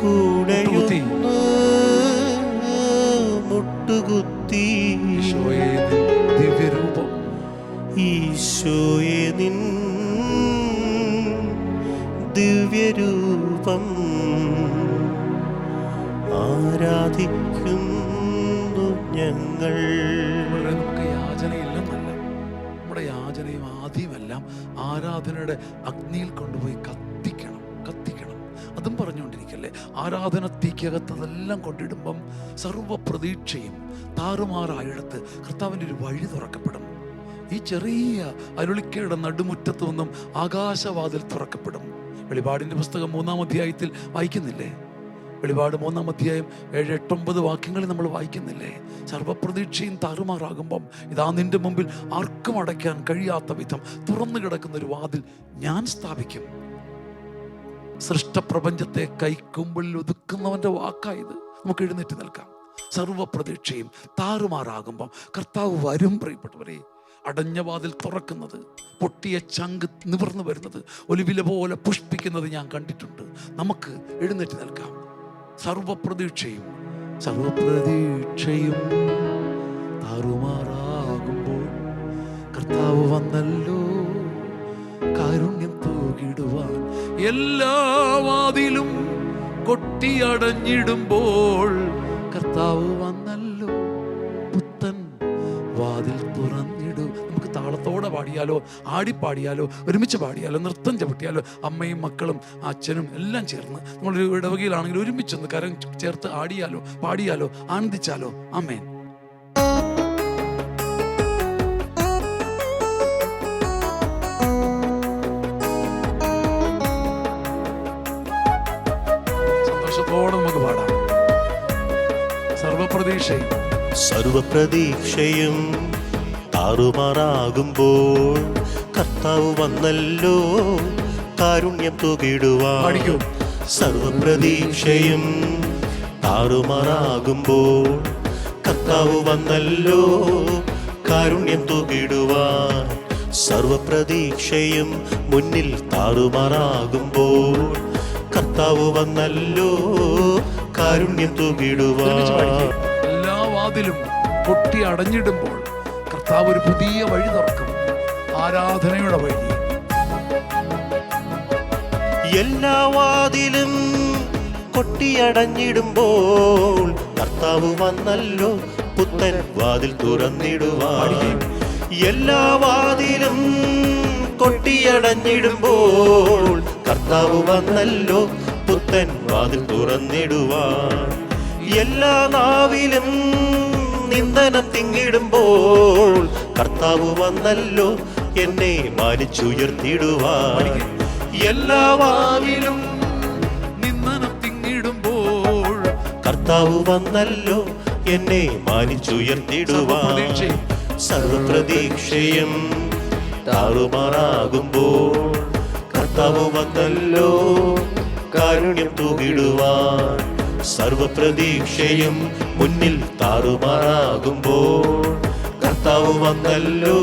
കൂടെയൊന്ന് മുട്ടുകുത്തി ദിവ്യരൂപം ഈശോയെ നിൻ ദിവ്യരൂപം ആരാധിക്കുന്നു ഞങ്ങൾ. നമുക്ക് യാചനയില്ലെന്നല്ല, നമ്മുടെ യാചനയും ആദ്യമെല്ലാം ആരാധനയുടെ അഗ്നിയിൽ കൊണ്ടുപോയി കത്തിക്കണം. അതും പറഞ്ഞുകൊണ്ടിരിക്കല്ലേ, ആരാധന തീക്കകത്തതെല്ലാം കൊണ്ടിടുമ്പം സർവ്വ പ്രതീക്ഷയും താറുമാറായിടത്ത് കർത്താവിൻ്റെ ഒരു വഴി തുറക്കപ്പെടും. ഈ ചെറിയ അരുളിക്കയുടെ നടുമുറ്റത്ത് നിന്നും ആകാശവാതിൽ തുറക്കപ്പെടും. വെളിപാടിന്റെ പുസ്തകം 3-ാം അധ്യായത്തിൽ വായിക്കുന്നില്ലേ? വെളിപാട് 3-ാം അധ്യായം 7, 8, 9 വാക്യങ്ങളിൽ നമ്മൾ വായിക്കുന്നില്ലേ? സർവ്വപ്രതീക്ഷയും താറുമാറാകുമ്പം ഇതാ നിന്റെ മുമ്പിൽ ആർക്കും അടയ്ക്കാൻ കഴിയാത്ത വിധം തുറന്നു കിടക്കുന്ന ഒരു വാതിൽ ഞാൻ സ്ഥാപിക്കും. സൃഷ്ടപ്രപഞ്ചത്തെ കൈക്കുമ്പിളിൽ ഒതുക്കുന്നവന്റെ വാക്കായത്. നമുക്ക് എഴുന്നേറ്റ് നിൽക്കാം. സർവ്വപ്രതീക്ഷയും താറുമാറാകുമ്പം കർത്താവ് വരും. പ്രിയപ്പെട്ടവരെ, അടഞ്ഞ വാതിൽ തുറക്കുന്നത്, പൊട്ടിയ ചങ്ക് നിവർന്നു വരുന്നത്, ഒലിവില പോലെ പുഷ്പിക്കുന്നത് ഞാൻ കണ്ടിട്ടുണ്ട്. നമുക്ക് എഴുന്നേറ്റ് നിൽക്കാം. സർവപ്രതീക്ഷയും താറുമാറാകുമ്പോൾ കർത്താവ് വന്നല്ലോ കാരുണ്യം തൂകിടുവാൻ. എല്ലാ വാതിലും കൊട്ടിയടഞ്ഞിടുമ്പോൾ കർത്താവ് വന്നല്ലോ പുത്തൻ വാതിൽ തുറന്നിടൂ. നമുക്ക് താളത്തോടെ പാടിയാലോ, ആടിപ്പാടിയാലോ, ഒരുമിച്ച് പാടിയാലോ, നൃത്തം ചവിട്ടിയാലോ, അമ്മയും മക്കളും അച്ഛനും എല്ലാം ചേർന്ന് നമ്മളൊരു ഇടവകയിലാണെങ്കിൽ ഒരുമിച്ചൊന്ന് കരം ചേർത്ത് ആടിയാലോ, പാടിയാലോ, ആനന്ദിച്ചാലോ. ആമേൻ. സന്തോഷത്തോടെ നമുക്ക് പാടാം. സർവപ്രതീക്ഷയും താറുമാറാകുമ്പോൾ കർത്താവ് വന്നല്ലോ കാരുണ്യം തൂകിടുവാൻ. സർവപ്രതീക്ഷയും താറുമാറാകുമ്പോൾ കർത്താവ് വന്നല്ലോ കാരുണ്യം തൂകിടുവാൻ. സർവപ്രതീക്ഷയും മുന്നിൽ താറുമാറാകുമ്പോൾ കർത്താവ് വന്നല്ലോ കാരുണ്യം തൂകിടുവാൻ. എല്ലാ വാതിലും പൊട്ടി അടഞ്ഞിടുമ്പോൾ കർത്താവ് ഒരു പുതിയ വഴി തുറക്കും. ആരാധനയുടെ വഴി. എല്ലാ വാതിലും കൊട്ടിയടഞ്ഞിടുമ്പോൾ കർത്താവ് വന്നല്ലോ പുത്തൻ വാതിൽ തുറന്നിടുവാൻ. എല്ലാ വാതിലും കൊട്ടിയടഞ്ഞിടുമ്പോൾ കർത്താവ് വന്നല്ലോ പുത്തൻ വാതിൽ തുറന്നിടുവാൻ. എല്ലാ നാവിലും നിന്ദനം തിങ്ങിടുമ്പോൾ കർത്താവ് വന്നല്ലോ എന്നെ മാനിച്ചുയർത്തിടുവാൻ. എല്ലാ വാവിലും നിന്ദനം തിങ്ങിടുമ്പോൾ കർത്താവ് വന്നല്ലോ എന്നെ മാനിച്ചുയർത്തിടുവാൻ. സർവപ്രതീക്ഷയും താറുമാറാകുമ്പോൾ കർത്താവ് വന്നല്ലോ കാരുണ്യം തൂകിടുവാൻ. സർവപ്രതീക്ഷയും മുന്നിൽ താറുമാറാകുമ്പോൾ കർത്താവ് വന്നല്ലോ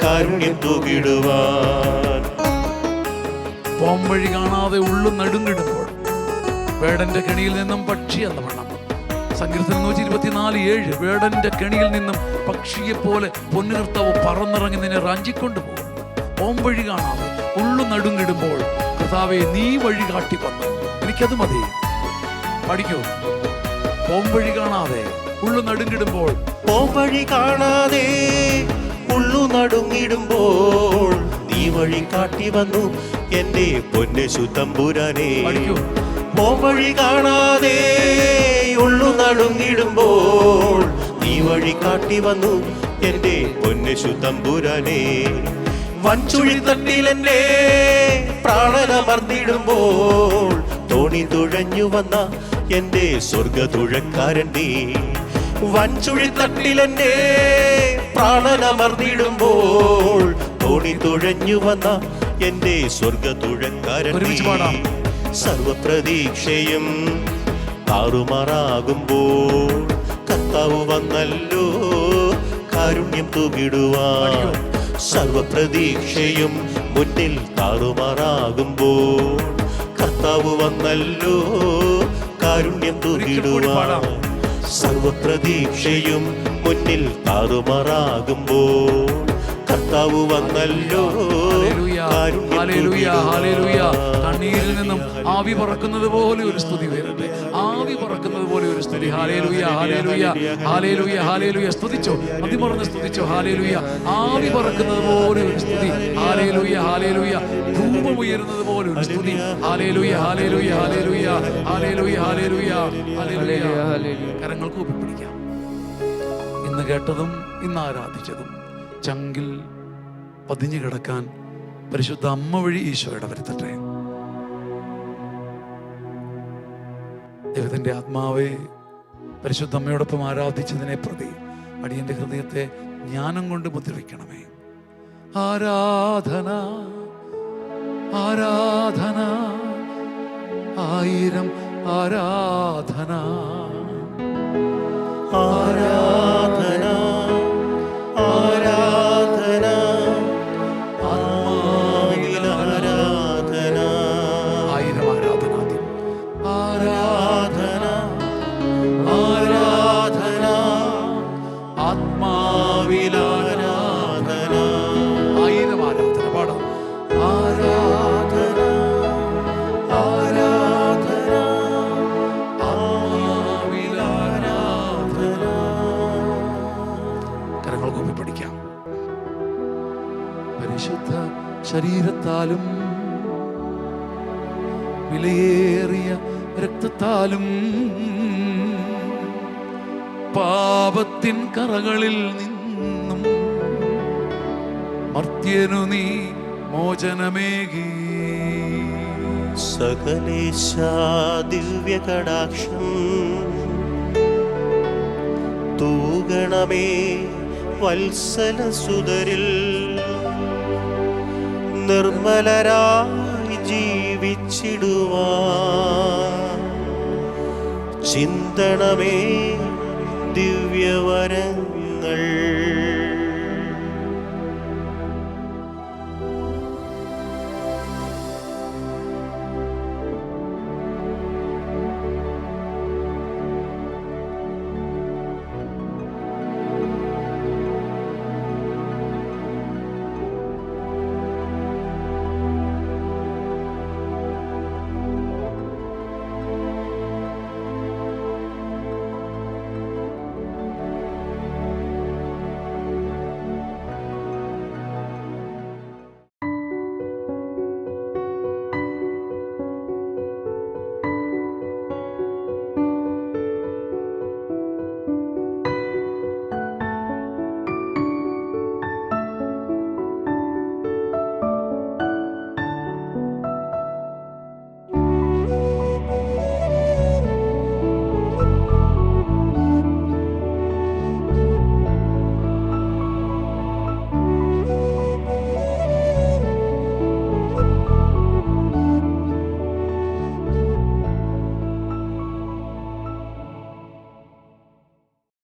കാരുണ്യം തൂകിടുവാൻ. പോംവഴി കാണാതെ ഉള്ളും നടുങ്ങിടുമ്പോൾ വേടന്റെ കെണിയിൽ നിന്നും പക്ഷി എന്ന വണ്ണം. സങ്കീർത്തനം 124:7. വേടന്റെ കെണിയിൽ നിന്നും പക്ഷിയെ പോലെ പൊന്നുകർത്താവ് പറന്നിറങ്ങി നിന്നെ റാഞ്ചിക്കൊണ്ടുപോകും. പോംവഴി കാണാതെ ഉള്ളു നടുങ്ങിടുമ്പോൾ കർത്താവെ നീ വഴി കാട്ടി വന്നു, എനിക്കത് മതി. പഠിക്കൂ. പോംവഴി കാണാതെ ഉള്ളു നടുങ്ങിടുമ്പോൾ, പോംവഴി കാണാതെ ഉള്ളു നടുങ്ങിടുമ്പോൾ നീ വഴി കാട്ടി വന്നു എന്റെ പൊന്നേശു തമ്പുരാനേ. പോംവഴി കാണാതെ ഉള്ളു നടുങ്ങിടുമ്പോൾ നീ വഴി കാട്ടി വന്നു എന്റെ പൊന്നേശു തമ്പുരാനേ. വൻചുഴി തട്ടിലെന്നെ പ്രാണനമർന്നിടുമ്പോൾ തോണി തുഴഞ്ഞു വന്ന എന്റെ സ്വർഗതുഴക്കാരൻ നീ. വൻചുഴി തട്ടിലെന്നെ പ്രാണനമർന്നിടുമ്പോൾ തോണി തുഴഞ്ഞു വന്ന എന്റെ സ്വർഗതുഴക്കാരൻ നീ. സർവപ്രതീക്ഷയും താറുമാറാകുമ്പോൾ കർത്താവ് വന്നല്ലോ കാരുണ്യം തൂകിടുവാൻ. സർവപ്രതീക്ഷയും മുന്നിൽ താറുമാറാകുമ്പോൾ കർത്താവ് വന്നല്ലോ കാരുണ്യം തൂകിടുവാൻ. സർവപ്രതീക്ഷയും മുന്നിൽ താറുമാറാകുമ്പോൾ കർത്താവ് വന്നല്ലോ കാരുണ്യം തൂകിടുവാൻ. കണ്ണീരിൽ നിന്നും ആവി പറക്കുന്നത് പോലെ ഒരു സ്തുതി വരട്ടെ. ആവി പറക്കുന്നത് പോലെ ഒരു സ്തുതി. ഹല്ലേലൂയ, ഹല്ലേലൂയ, ഹല്ലേലൂയ, ഹല്ലേലൂയ. സ്തുതിച്ചോ, മതിമറന്ന് സ്തുതിച്ചോ. ഹല്ലേലൂയ. ആവി പറക്കുന്നത് പോലെ ഒരു സ്തുതി. ഹല്ലേലൂയ, ഹല്ലേലൂയ. ധൂപം ഉയരുന്നത് പോലെ ഒരു സ്തുതി. ഹല്ലേലൂയ, ഹല്ലേലൂയ, ഹല്ലേലൂയ, ഹല്ലേലൂയ, ഹല്ലേലൂയ, ഹല്ലേലൂയ. കരങ്ങൾക്ക് ഒപ്പിപ്പിടിക്കാം. ഇന്ന് കേട്ടതും ഇന്ന് ആരാധിച്ചതും ചങ്കിൽ പതിഞ്ഞു കിടക്കാൻ പരിശുദ്ധ അമ്മ വഴി ഈശോയുടെ വരുത്തട്ടെ. ദൈവത്തിൻ്റെ ആത്മാവെ, പരിശുദ്ധ അമ്മയോടൊപ്പം ആരാധിച്ചതിനെ പ്രതി അടിയന്റെ ഹൃദയത്തെ ജ്ഞാനം കൊണ്ട് മുദ്രിക്കണമേ. ആരാധന ആരാധന ആയിരം ആരാധന ആരാധന ആരാധന ആത്മാവിൽ ആരാധന ആയിരം ആരാധന ആരാധന ആരാധന ആത്മാവിൽ ആരാധന ആയിരം ആരാധന പാടാം. ആരാധന ആരാധന ആത്മാവിൽ ആരാധന. കരങ്ങൾ കൂപ്പി പഠിക്കാം. പരിശുദ്ധ ശരീരത്താലും വിലയേറിയ രക്തത്താലും പാപത്തിൻ കറകളിൽ നിന്നും മർത്യനു നീ മോചനമേകി. സകലേശ ദിവ്യ കടാക്ഷം തൂഗണമേ വത്സല സുതരിൽ. നിർമ്മലരായി ജീവിച്ചിടുവാൻ ചിന്തണമേ